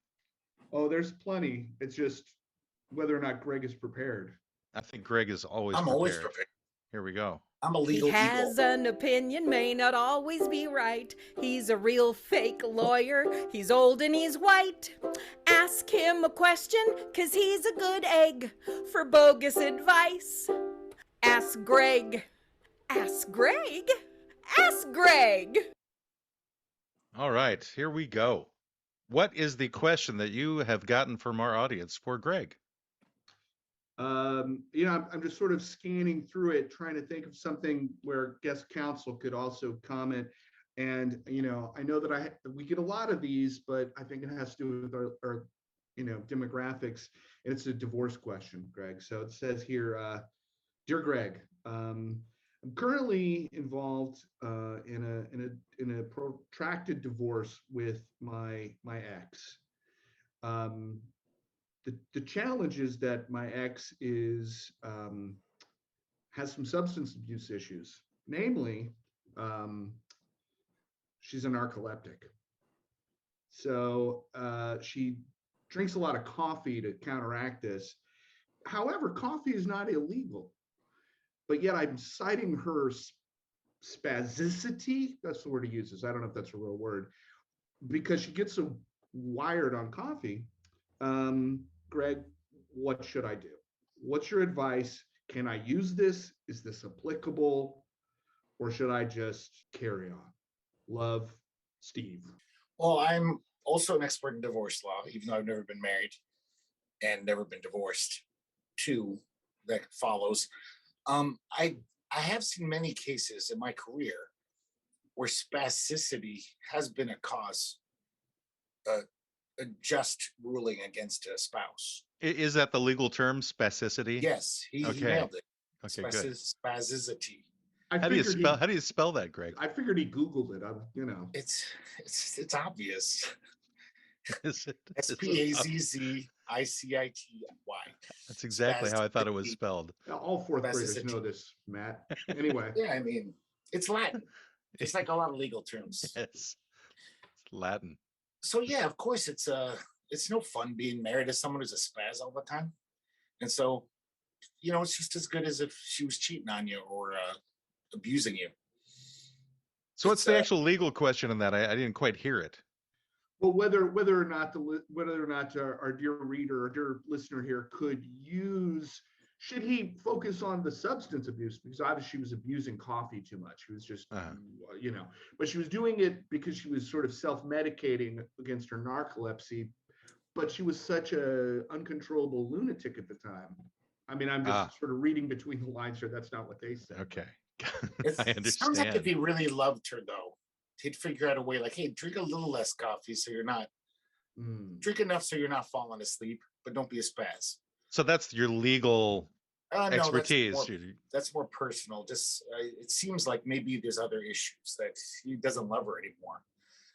C: Oh, there's plenty. It's just whether or not Greg is prepared.
A: I think Greg is always prepared.
E: Always prepared.
A: Here we go.
E: I'm a legal
G: He has an opinion, may not always be right. He's a real fake lawyer. He's old and he's white. Ask him a question, 'cause he's a good egg for bogus advice. Ask Greg. Ask Greg. Ask Greg.
A: All right, here we go. What is the question that you have gotten from our audience for Greg?
C: I'm just sort of scanning through it, trying to think of something where guest counsel could also comment. And, I know that we get a lot of these, but I think it has to do with our demographics. And it's a divorce question, Greg. So it says here, Dear Greg, I'm currently involved in a protracted divorce with my ex. The challenge is that my ex has some substance abuse issues. Namely, she's a narcoleptic. So she drinks a lot of coffee to counteract this. However, coffee is not illegal, but yet I'm citing her spasticity. That's the word he uses. I don't know if that's a real word, because she gets so wired on coffee. Greg, what should I do? What's your advice? Can I use this? Is this applicable? Or should I just carry on? Love, Steve.
E: Well, I'm also an expert in divorce law, even though I've never been married and never been divorced. Two, that follows. I have seen many cases in my career where spasticity has been a cause, a just ruling against a spouse.
A: Is that the legal term, spasticity?
E: Yes, he nailed it.
A: Okay, good.
E: Spasticity.
A: How do you spell that, Greg?
C: I figured he Googled it.
E: It's obvious.
A: Is it?
E: Spazzicity.
A: That's exactly how I thought it was spelled.
C: All fourth graders know this, Matt. Anyway.
E: Yeah, I mean, it's Latin. It's like a lot of legal terms.
A: Yes, it's Latin.
E: So yeah, of course, it's no fun being married to someone who's a spaz all the time, and so it's just as good as if she was cheating on you or abusing you.
A: So what's the actual legal question in that? I didn't quite hear it.
C: Well, whether or not our dear reader or dear listener here should he focus on the substance abuse, because obviously she was abusing coffee too much. She was just, but she was doing it because she was sort of self-medicating against her narcolepsy, but she was such a uncontrollable lunatic at the time. I mean, I'm just sort of reading between the lines here. That's not what they said.
A: Okay.
E: I understand. It sounds like if he really loved her, though, he'd figure out a way like, hey, drink a little less coffee so you're not, drink enough so you're not falling asleep, but don't be a spaz.
A: So that's your legal expertise.
E: No, that's more personal. Just it seems like maybe there's other issues that he doesn't love her anymore.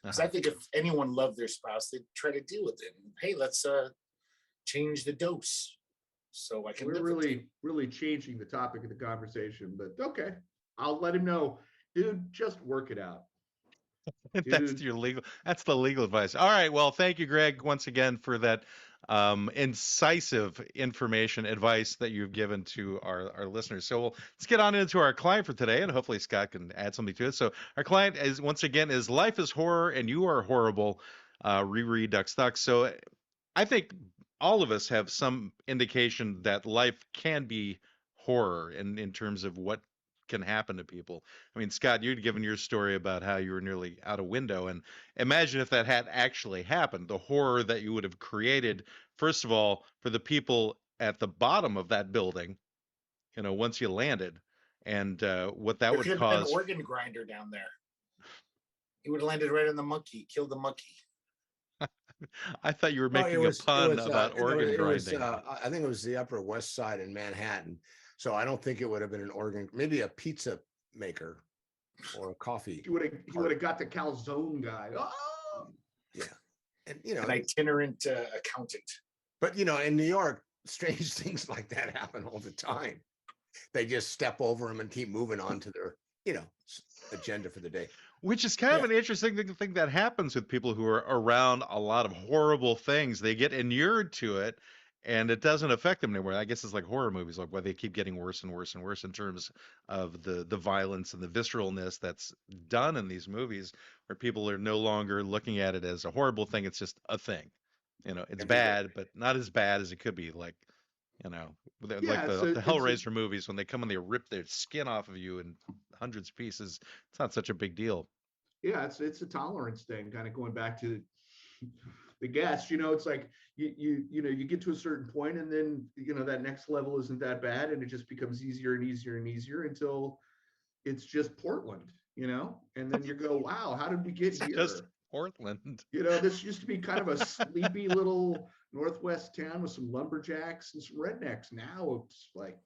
E: Because I think if anyone loved their spouse, they'd try to deal with it. Hey, let's change the dose. So I can.
C: We're really changing the topic of the conversation, but okay, I'll let him know, dude. Just work it out.
A: That's the legal advice. All right. Well, thank you, Greg, once again for that incisive advice that you've given to our listeners. So let's get on into our client for today, and hopefully Scott can add something to it. So our client is Life is Horror and You Are Horrible, Riri Ducks Ducks. So I think all of us have some indication that life can be horror in terms of what can happen to people. I mean, Scott, you'd given your story about how you were nearly out a window, and imagine if that had actually happened, the horror that you would have created, first of all, for the people at the bottom of that building, once you landed, and what that
E: There
A: would
E: could have been an
A: cause.
E: organ grinder down there. He would have landed right on the monkey, killed the monkey.
A: I thought you were
B: Well,
A: making a pun about
B: no,
A: organ
B: it was,
A: grinding.
B: I think it was the Upper West Side in Manhattan. So I don't think it would have been an organ, maybe a pizza maker or a coffee.
C: He would have got the calzone guy. Oh!
B: Yeah. And,
E: An itinerant accountant.
B: but, in New York, strange things like that happen all the time. They just step over them and keep moving on to their, agenda for the day.
A: Which is kind of an interesting thing that happens with people who are around a lot of horrible things. They get inured to it, and it doesn't affect them anymore. I guess it's like horror movies, like where they keep getting worse and worse and worse in terms of the violence and the visceralness that's done in these movies, where people are no longer looking at it as a horrible thing. It's just a thing. It's bad, but not as bad as it could be. Like, like the Hellraiser movies, when they come and they rip their skin off of you in hundreds of pieces, it's not such a big deal.
C: Yeah, it's a tolerance thing, kind of going back to the guest. It's like you get to a certain point, and then that next level isn't that bad, and it just becomes easier and easier and easier until it's just Portland, and then you go, wow, how did we get here?
A: Just Portland.
C: This used to be kind of a sleepy little Northwest town with some lumberjacks and some rednecks. Now it's like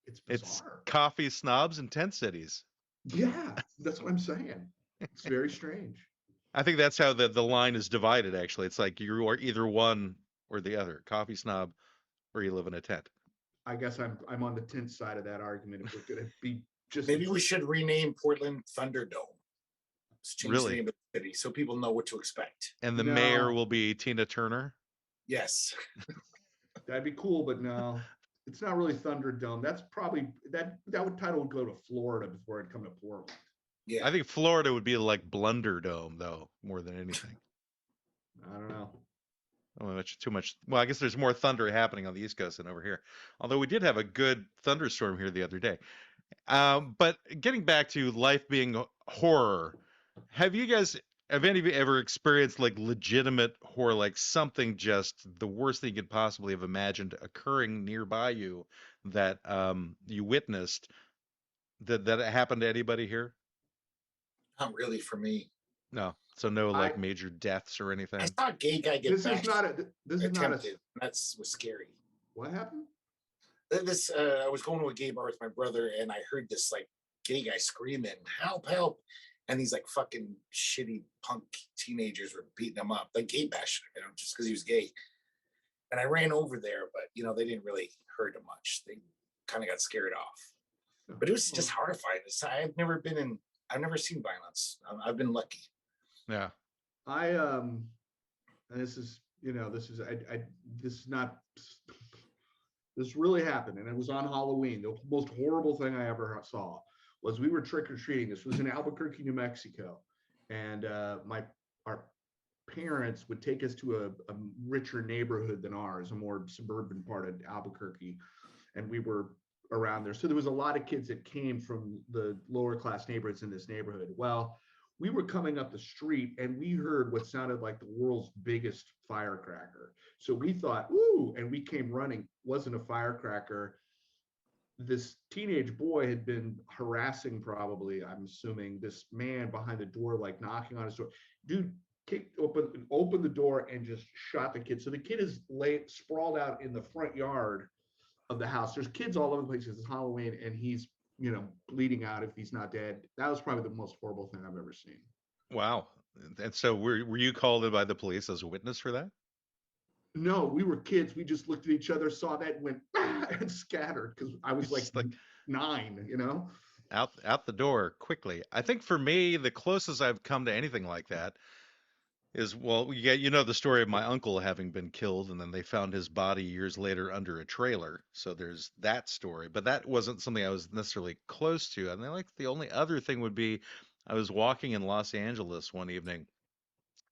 C: it's bizarre.
A: It's coffee snobs and tent cities.
C: Yeah, that's what I'm saying. It's very strange.
A: I think that's how the line is divided, actually. It's like you are either one or the other, coffee snob, or you live in a tent.
C: I guess I'm on the tent side of that argument. If we're going to be just
E: maybe we should rename Portland Thunderdome. Let's change
A: Really?
E: the name of the city so people know what to expect.
A: And the mayor will be Tina Turner.
E: Yes.
C: That'd be cool, but no, it's not really Thunderdome. That's probably that title would go to Florida before it'd come to Portland.
E: Yeah.
A: I think Florida would be like Blunderdome, though, more than anything.
C: I don't know.
A: Oh, much too much. Well, I guess there's more thunder happening on the East Coast than over here. Although we did have a good thunderstorm here the other day. But getting back to life being horror, have any of you ever experienced like legitimate horror, like something just the worst thing you could possibly have imagined occurring nearby you that you witnessed? That it happened to anybody here?
E: Not really for me.
A: No. So no like major deaths or anything.
E: I saw a gay guy get
C: This is not a.
E: That was scary.
C: What happened?
E: I was going to a gay bar with my brother, and I heard this like gay guy screaming, "Help, help!" And these like fucking shitty punk teenagers were beating him up, like gay bashing him, just because he was gay. And I ran over there, but they didn't really hurt him much. They kind of got scared off. But it was just horrifying. I've never seen violence. I've been lucky.
A: Yeah.
C: And this really happened, and it was on Halloween. The most horrible thing I ever saw was we were trick-or-treating. This was in Albuquerque, New Mexico, and our parents would take us to a richer neighborhood than ours, a more suburban part of Albuquerque, and we were around there. So there was a lot of kids that came from the lower class neighborhoods in this neighborhood. Well, we were coming up the street and we heard what sounded like the world's biggest firecracker. So we thought, ooh, and we came running. Wasn't a firecracker. This teenage boy had been harassing, probably, I'm assuming, this man behind the door, like knocking on his door. Dude opened the door and just shot the kid. So the kid is sprawled out in the front yard of the house. There's kids all over the place. It's Halloween, and he's bleeding out if he's not dead. That was probably the most horrible thing I've ever seen.
A: Wow. And so were you called in by the police as a witness for that?
C: No, we were kids. We just looked at each other, saw that, and went and scattered, because I was like 9,
A: Out the door quickly. I think for me, the closest I've come to anything like that is, well, the story of my uncle having been killed, and then they found his body years later under a trailer. So there's that story, but that wasn't something I was necessarily close to. And then, like, the only other thing would be, I was walking in Los Angeles one evening,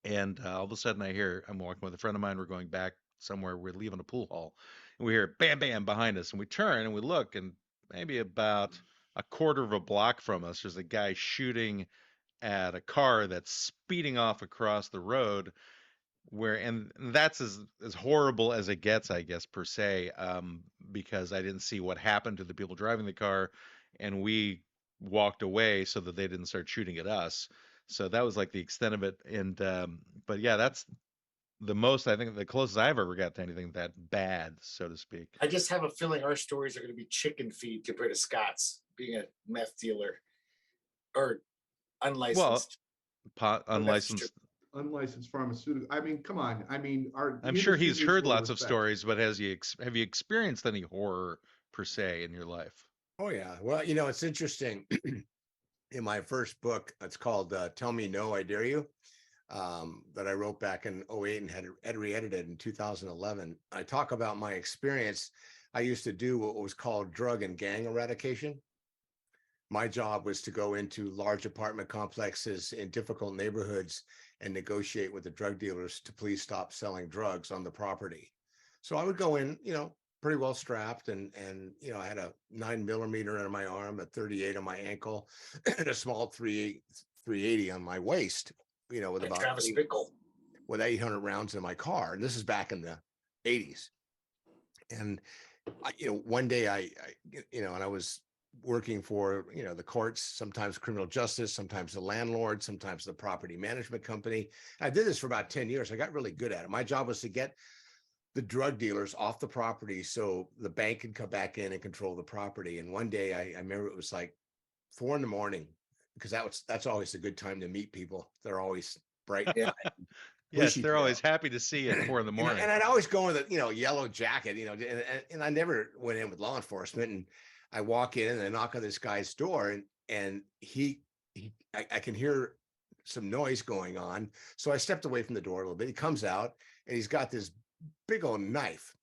A: and all of a sudden I'm walking with a friend of mine. We're going back somewhere. We're leaving a pool hall, and we hear bam, bam behind us, and we turn and we look, and maybe about a quarter of a block from us, there's a guy shooting at a car that's speeding off across the road, and that's as horrible as it gets, I guess, per se, because I didn't see what happened to the people driving the car, and we walked away so that they didn't start shooting at us. So that was like the extent of it. And but yeah, that's the most, I think, the closest I've ever got to anything that bad, so to speak.
E: I just have a feeling our stories are going to be chicken feed compared to Scott's being a meth dealer or unlicensed.
A: Unlicensed.
C: Unlicensed pharmaceutical. I mean, come on. I mean,
A: I'm sure he's heard lots of stories, but have you experienced any horror per se in your life?
B: Oh yeah. Well, it's interesting. In my first book, it's called "Tell Me No, I Dare You," that I wrote back in 2008 and had re-edited in 2011. I talk about my experience. I used to do what was called drug and gang eradication. My job was to go into large apartment complexes in difficult neighborhoods and negotiate with the drug dealers to please stop selling drugs on the property. So I would go in, pretty well strapped, and I had a 9mm on my arm, a 38 on my ankle, and a small 380 on my waist, with about
E: Travis Bickle.
B: With 800 rounds in my car. And this is back in the 80s. And one day and I was working for the courts, sometimes criminal justice, sometimes the landlord, sometimes the property management company. I did this for about 10 years. I got really good at it. My job was to get the drug dealers off the property so the bank could come back in and control the property. And one day I remember it was like 4 a.m, because that's always a good time to meet people. They're always bright.
A: Yes, they're always happy to see you at 4 a.m.
B: And I'd always go in the yellow jacket, and I never went in with law enforcement. And I walk in and I knock on this guy's door, and I can hear some noise going on. So I stepped away from the door a little bit. He comes out and he's got this big old knife.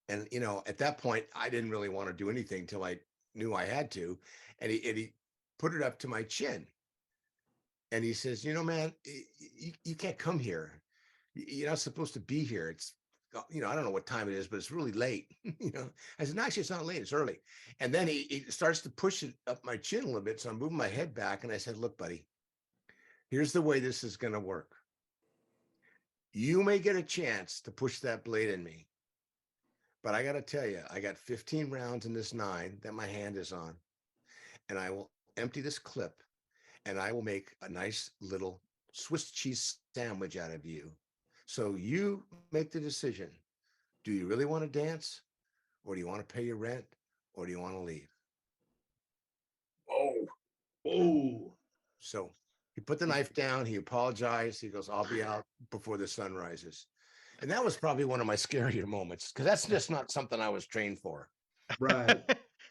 B: And, at that point, I didn't really want to do anything until I knew I had to. And he put it up to my chin. And he says, man, you can't come here. You're not supposed to be here. It's, I don't know what time it is, but it's really late. I said, no, actually, it's not late. It's early. And then he starts to push it up my chin a little bit. So I'm moving my head back. And I said, look, buddy, here's the way this is going to work. You may get a chance to push that blade in me. But I got to tell you, I got 15 rounds in this 9 that my hand is on. And I will empty this clip. And I will make a nice little Swiss cheese sandwich out of you. So you make the decision. Do you really want to dance? Or do you want to pay your rent? Or do you want to leave? Oh. So he put the knife down. He apologized. He goes, I'll be out before the sun rises. And that was probably one of my scarier moments, because that's just not something I was trained for.
C: Right.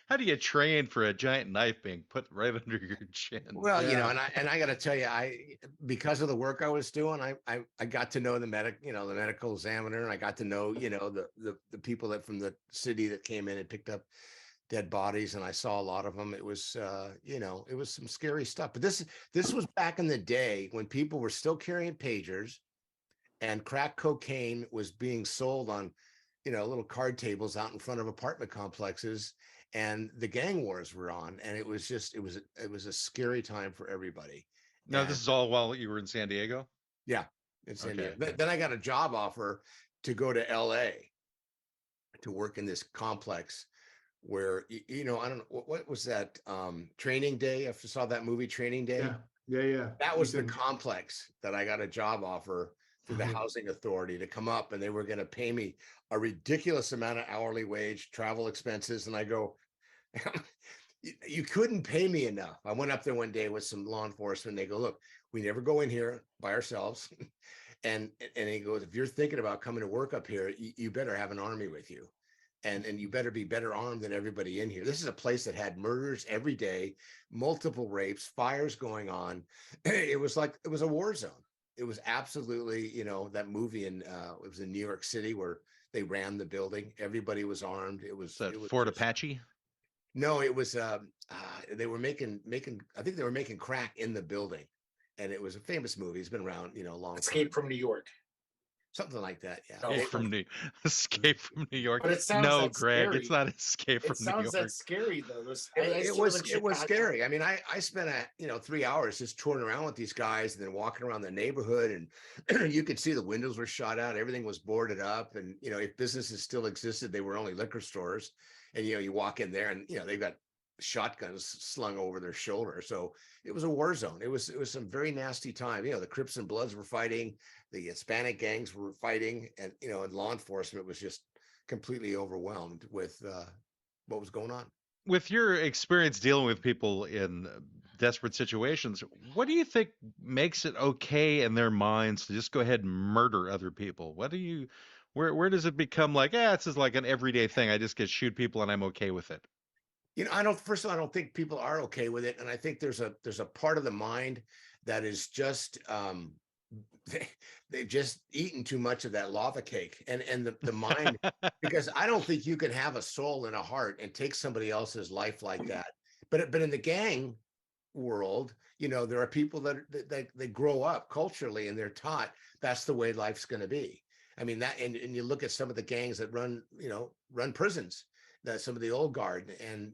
A: How do you train for a giant knife being put right under your chin?
B: Well, and I got to tell you, because of the work I was doing, I got to know the medical examiner, and I got to know, the people that from the city that came in and picked up dead bodies, and I saw a lot of them. It was, it was some scary stuff. But this was back in the day when people were still carrying pagers, and crack cocaine was being sold on, little card tables out in front of apartment complexes. And the gang wars were on, and it was a scary time for everybody.
A: Now, this is all while you were in San Diego?
B: Yeah, in San Diego. Then I got a job offer to go to LA to work in this complex where, I don't know, what was that, Training Day? I saw that movie, Training Day.
C: Yeah.
B: That was the complex that I got a job offer through the housing authority to come up, and they were going to pay me a ridiculous amount of hourly wage, travel expenses. And I go, you couldn't pay me enough. I went up there one day with some law enforcement. They go, look, we never go in here by ourselves. and he goes, if you're thinking about coming to work up here, you better have an army with you. And you better be better armed than everybody in here. This is a place that had murders every day, multiple rapes, fires going on. It was a war zone. It was absolutely, that movie it was in New York City where they ran the building. Everybody was armed. It was
A: Fort Apache.
B: No, it was they were making I think they were making crack in the building, and it was a famous movie. It's been around, a long time.
E: Escape from New York.
B: something like that. Yeah.
E: No,
A: Escape from Escape from New York.
E: But it sounds
A: No,
E: that
A: Greg,
E: scary.
A: it's not Escape
E: It
A: from New
E: sounds that
A: York.
E: scary though. Those, I
B: It
E: used to live in
B: it was
E: Chicago.
B: scary. I mean, I spent 3 hours just touring around with these guys and then walking around the neighborhood, and you could see the windows were shot out, everything was boarded up, and if businesses still existed, they were only liquor stores, and you walk in there, and they've got shotguns slung over their shoulder. So it was a war zone. It was some very nasty time. The Crips and Bloods were fighting, the Hispanic gangs were fighting, and and law enforcement was just completely overwhelmed with what was going on.
A: With your experience dealing with people in desperate situations, what do you think makes it okay in their minds to just go ahead and murder other people? Where does it become like, this is like an everyday thing. I just get shoot people and I'm okay with it.
B: First of all, I don't think people are okay with it. And I think there's a part of the mind that is just, they've just eaten too much of that lava cake, and the mind, because I don't think you can have a soul and a heart and take somebody else's life like that. But in the gang world, there are people that they grow up culturally and they're taught that's the way life's going to be. I mean, that, and you look at some of the gangs that run prisons, that some of the old guard, and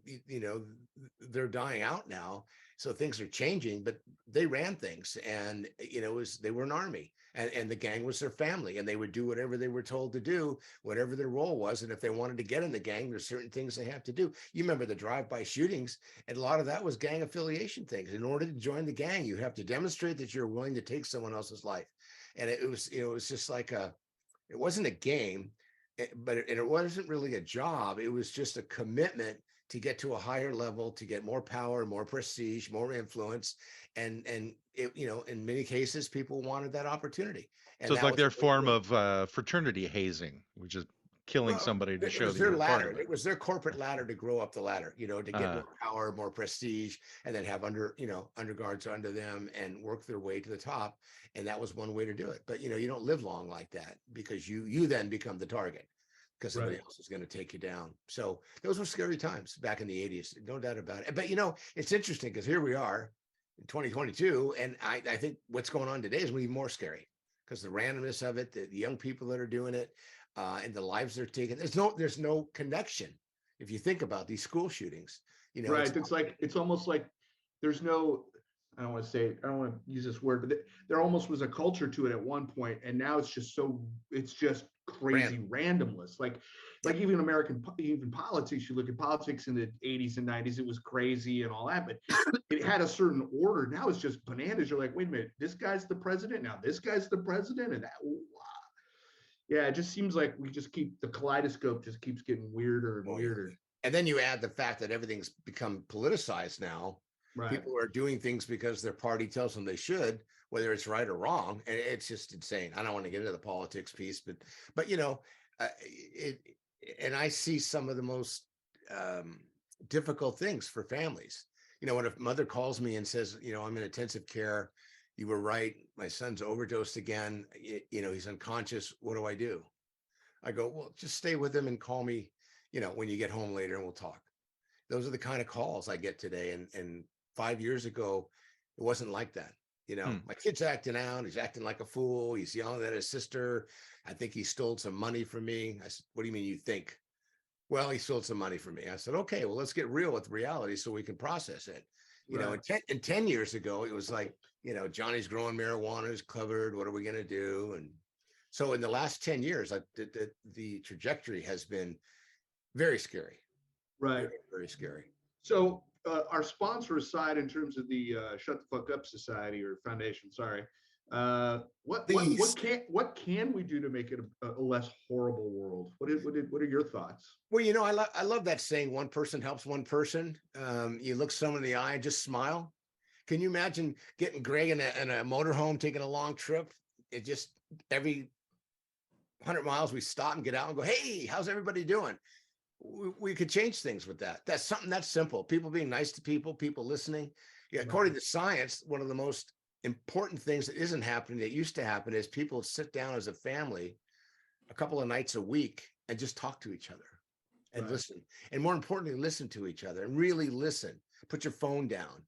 B: they're dying out now, so things are changing, but they ran things, and they were an army, and the gang was their family, and they would do whatever they were told to do, whatever their role was. And if they wanted to get in the gang, there's certain things they have to do. You remember the drive-by shootings, and a lot of that was gang affiliation things. In order to join the gang, you have to demonstrate that you're willing to take someone else's life. And it was just like it wasn't a game, but it wasn't really a job. It was just a commitment to get to a higher level, to get more power, more prestige, more influence. And it, in many cases, people wanted that opportunity. And
A: So it's
B: that
A: like
B: was
A: their
B: a big
A: form
B: thing.
A: of fraternity hazing, which is killing somebody to
B: It
A: show
B: was
A: that
B: their
A: you're a part
B: ladder.
A: of it.
B: It was their corporate ladder to grow up the ladder, to get
A: Uh,
B: more power, more prestige, and then have underguards under them and work their way to the top. And that was one way to do it. But you don't live long like that, because you then become the target, because somebody else is going to take you down. So those were scary times back in the 80s, no doubt about it. But it's interesting, because here we are in 2022, and I think what's going on today is even more scary, because the randomness of it, the young people that are doing it, and the lives they're taking. There's no connection. If you think about these school shootings,
C: Right. It's almost like there's no, I don't want to say, I don't want to use this word, but there almost was a culture to it at one point, and now it's just crazy randomness. Like even even politics, you look at politics in the 80s and 90s, it was crazy and all that, but it had a certain order. Now it's just bananas. You're like, wait a minute, this guy's the president, now this guy's the president, and that, wow. Yeah, it just seems like the kaleidoscope just keeps getting weirder and weirder.
B: And then you add the fact that everything's become politicized now.
C: Right.
B: People are doing things because their party tells them they should, whether it's right or wrong. And it's just insane. I don't want to get into the politics piece, but and I see some of the most difficult things for families. When a mother calls me and says, I'm in intensive care, you were right, my son's overdosed again, he's unconscious, what do I do? I go, well, just stay with him and call me, when you get home later, and we'll talk. Those are the kind of calls I get today. And 5 years ago, it wasn't like that. My kid's acting out, he's acting like a fool, he's yelling at his sister, I think he stole some money from me. I said, what do you mean you think? Well, he stole some money from me. I said, okay, well, let's get real with reality so we can process it. And 10 years ago, it was like, Johnny's growing marijuana, is covered, what are we going to do? And so in the last 10 years, the trajectory has been very scary.
C: Right.
B: Very, very scary.
C: So our sponsor aside, in terms of the Shut the Fuck Up Society or Foundation, sorry, what can we do to make it a less horrible world? What are your thoughts?
B: Well, I love that saying, one person helps one person. You look someone in the eye and just smile. Can you imagine getting Greg in a motorhome, taking a long trip? It just, every 100 miles we stop and get out and go, hey, how's everybody doing? We could change things with that. That's something that's simple. People being nice to people listening. Yeah, according to science, one of the most important things that isn't happening, that used to happen, is people sit down as a family a couple of nights a week and just talk to each other and listen. And more importantly, listen to each other and really listen. Put your phone down.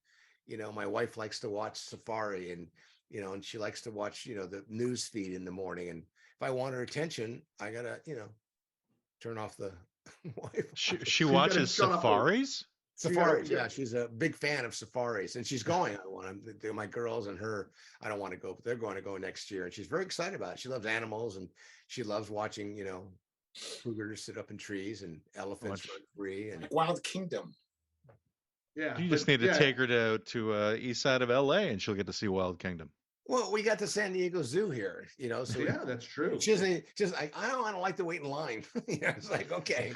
B: My wife likes to watch Safari, and and she likes to watch the news feed in the morning, if I want her attention, I gotta, turn off the Wi-Fi.
A: She
C: you gotta
A: watches
C: shut up,
A: safaris.
B: Safaris,
C: yeah.
B: yeah, she's a big fan of safaris, and she's going on one. My girls and her, I don't want to go, but they're going to go next year, and she's very excited about it. She loves animals, and she loves watching, cougars sit up in trees and elephants run free, and
E: Wild Kingdom.
C: Yeah.
A: You just need to take her to east side of LA, and she'll get to see Wild Kingdom.
B: well, we got the San Diego Zoo here, so
C: Yeah, that's true.
B: she doesn't just like I don't like to wait in line. It's like, okay.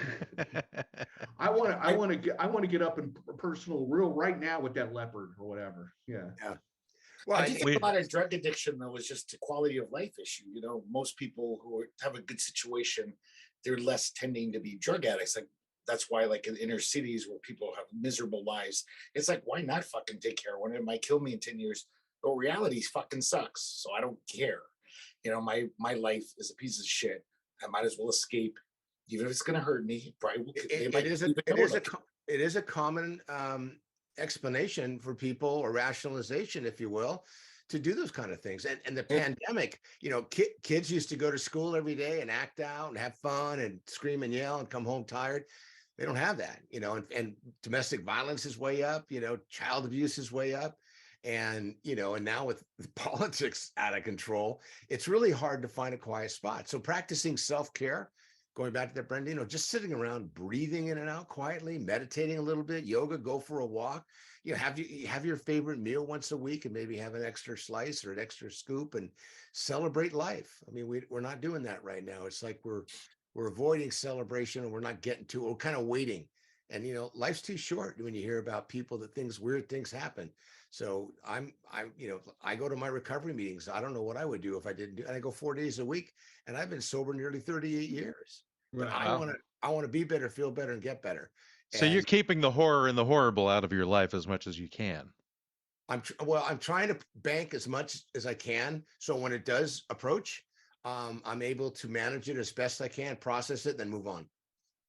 C: I want to get up and personal real right now with that leopard or whatever. Yeah.
B: Well,
E: I do think a lot of drug addiction, though, is just a quality of life issue. Most people who have a good situation, they're less tending to be drug addicts. Like that's why, like in inner cities where people have miserable lives, it's like, why not fucking take heroin? It might kill me in 10 years, but reality fucking sucks. So I don't care. My life is a piece of shit. I might as well escape, even if it's going to hurt me. Probably
B: it is a common explanation for people, or rationalization, if you will, to do those kind of things. And the pandemic, kids used to go to school every day and act out and have fun and scream and yell and come home tired. They don't have that, and domestic violence is way up, child abuse is way up. And, and now with politics out of control, it's really hard to find a quiet spot. So practicing self-care, going back to that, Brenda, just sitting around, breathing in and out quietly, meditating a little bit, yoga, go for a walk, have your favorite meal once a week and maybe have an extra slice or an extra scoop and celebrate life. I mean, we're not doing that right now. It's like we're avoiding celebration, and we're not getting to it. We're kind of waiting. And, life's too short when you hear about people that weird things happen. So I go to my recovery meetings. I don't know what I would do if I didn't do it. I go 4 days a week, and I've been sober nearly 38 years. But I want to be better, feel better, and get better.
A: So you're keeping the horror and the horrible out of your life as much as you can.
B: I'm trying to bank as much as I can. So when it does approach, I'm able to manage it as best I can, process it, then move on.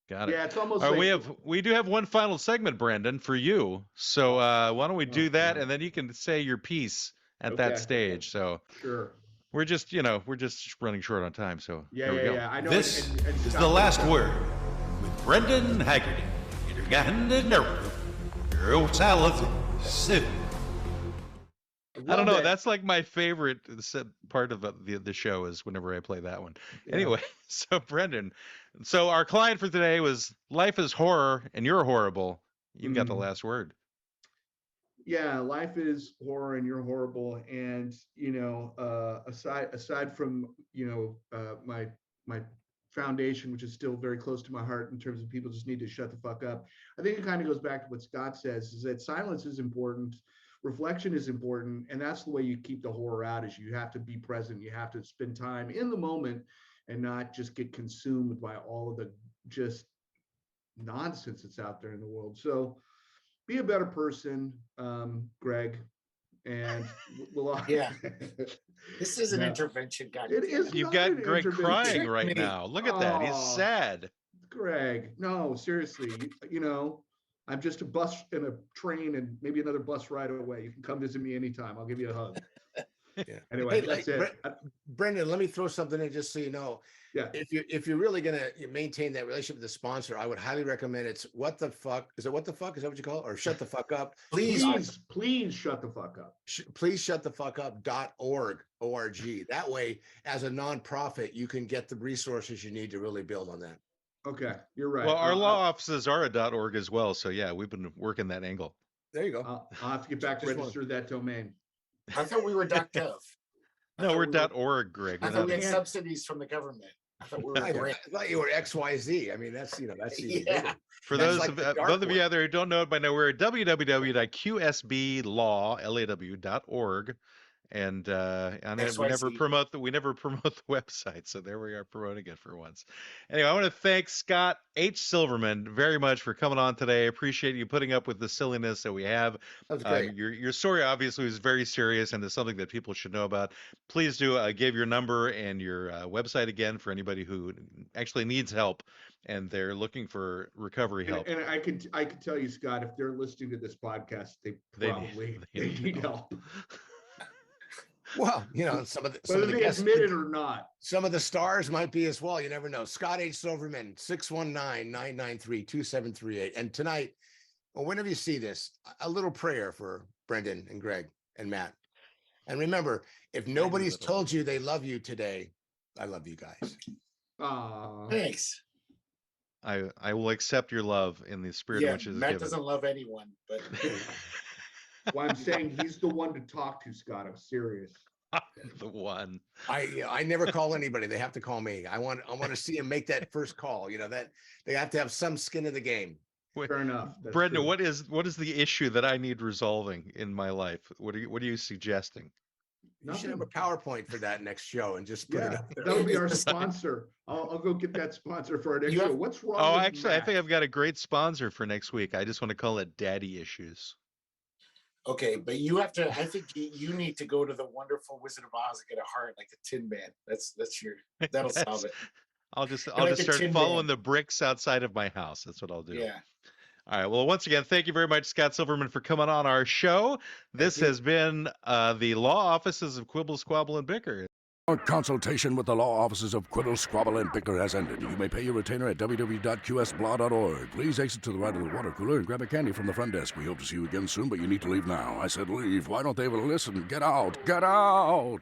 A: Got it.
C: Yeah, it's almost
A: All
C: like
A: right, we do have one final segment, Brandon, for you. So why don't we do that, and then you can say your piece at that stage. So
C: sure.
A: we're just running short on time. So
C: Yeah,
A: here we go.
C: I know.
H: This
C: and
H: is
C: Scott,
H: the last word with Brendan Haggerty.
A: I don't know. That's like my favorite part of the show is whenever I play that one. Yeah. Anyway, so Brendan, so our client for today was life is horror and you're horrible. You've got the last word.
C: Yeah, life is horror and you're horrible. And aside from my foundation, which is still very close to my heart in terms of people just need to shut the fuck up. I think it kind of goes back to what Scott says, is that silence is important. Reflection is important, and that's the way you keep the horror out. Is you have to be present. You have to spend time in the moment and not just get consumed by all of the just nonsense that's out there in the world. So be a better person, Greg, and we'll all...
E: Yeah. This is an intervention, guy.
C: It is.
A: You've got Greg crying right now. Look at that. He's sad.
C: Greg, no, seriously, I'm just a bus and a train and maybe another bus ride away. You can come visit me anytime. I'll give you a hug.
B: Yeah.
C: Anyway, that's it.
B: Brendan, let me throw something in just so you know.
C: Yeah.
B: If you're really gonna maintain that relationship with the sponsor, I would highly recommend it's What the Fuck. Is it What the Fuck? Is that what you call it? Or Shut the Fuck Up?
C: Please shut the fuck up.
B: Please shut the fuck up.org. O-R-G. That way, as a nonprofit, you can get the resources you need to really build on that.
C: Okay, you're right.
A: Well, our law offices are a .org as well. So yeah, we've been working that angle.
B: There you go.
C: I'll have to get back register that domain.
E: I thought we were .gov.
A: No, we're .org, Greg.
E: I thought we had subsidies from the government. I thought we were
B: I thought you were XYZ. I mean, that's that's easy.
E: Yeah.
A: For those of both of you out there who don't know it by now, we're at www.qsblaw.org. And we never promote the website, so there we are promoting it for once. Anyway, I want to thank Scott H. Silverman very much for coming on today. I appreciate you putting up with the silliness that we have.
B: That was great.
A: Your story obviously is very serious and is something that people should know about. Please do give your number and your website again for anybody who actually needs help and they're looking for recovery help.
C: And I could tell you, Scott, if they're listening to this podcast, they probably need help.
B: Well, some of
C: Whether
B: the
C: they
B: guests,
C: admit it or not.
B: some of the stars might be as well. You never know. Scott H. Silverman, 619-993-2738. And tonight, or whenever you see this, a little prayer for Brendan and Greg and Matt. And remember, if nobody's told you they love you today, I love you guys.
E: Thanks.
A: I will accept your love in the spirit in which it is
E: Matt
A: given.
E: doesn't love anyone, but
C: Well, I'm saying he's the one to talk to, Scott. I'm serious.
A: The one.
B: I never call anybody. They have to call me. I want to see him make that first call. That they have to have some skin in the game.
C: Fair enough. That's
A: Brendan,
C: true.
A: what is the issue that I need resolving in my life? What are you suggesting?
B: You should have a PowerPoint for that next show and just put it
C: Yeah,
B: up there.
C: that'll be our sponsor. I'll go get that sponsor for our next show. What's wrong?
A: Oh,
C: with
A: actually, I
C: Matt?
A: think I've got a great sponsor for next week. I just want to call it Daddy Issues.
E: okay, but you have to. I think you need to go to the wonderful Wizard of Oz and get a heart like the Tin Man. That'll solve it.
A: I'll just
E: like a
A: start
E: Tin
A: following
E: Man.
A: the bricks outside of my house. That's what I'll do.
E: Yeah.
A: All right. Well, once again, thank you very much, Scott Silverman, for coming on our show. This has been the law offices of Quibble, Squabble, and Bicker.
D: Our consultation with the law offices of Quibble, Squabble, and Bicker has ended. You may pay your retainer at www.qsblaw.org. Please exit to the right of the water cooler and grab a candy from the front desk. We hope to see you again soon, but you need to leave now. I said leave. Why don't they ever listen? Get out! Get out!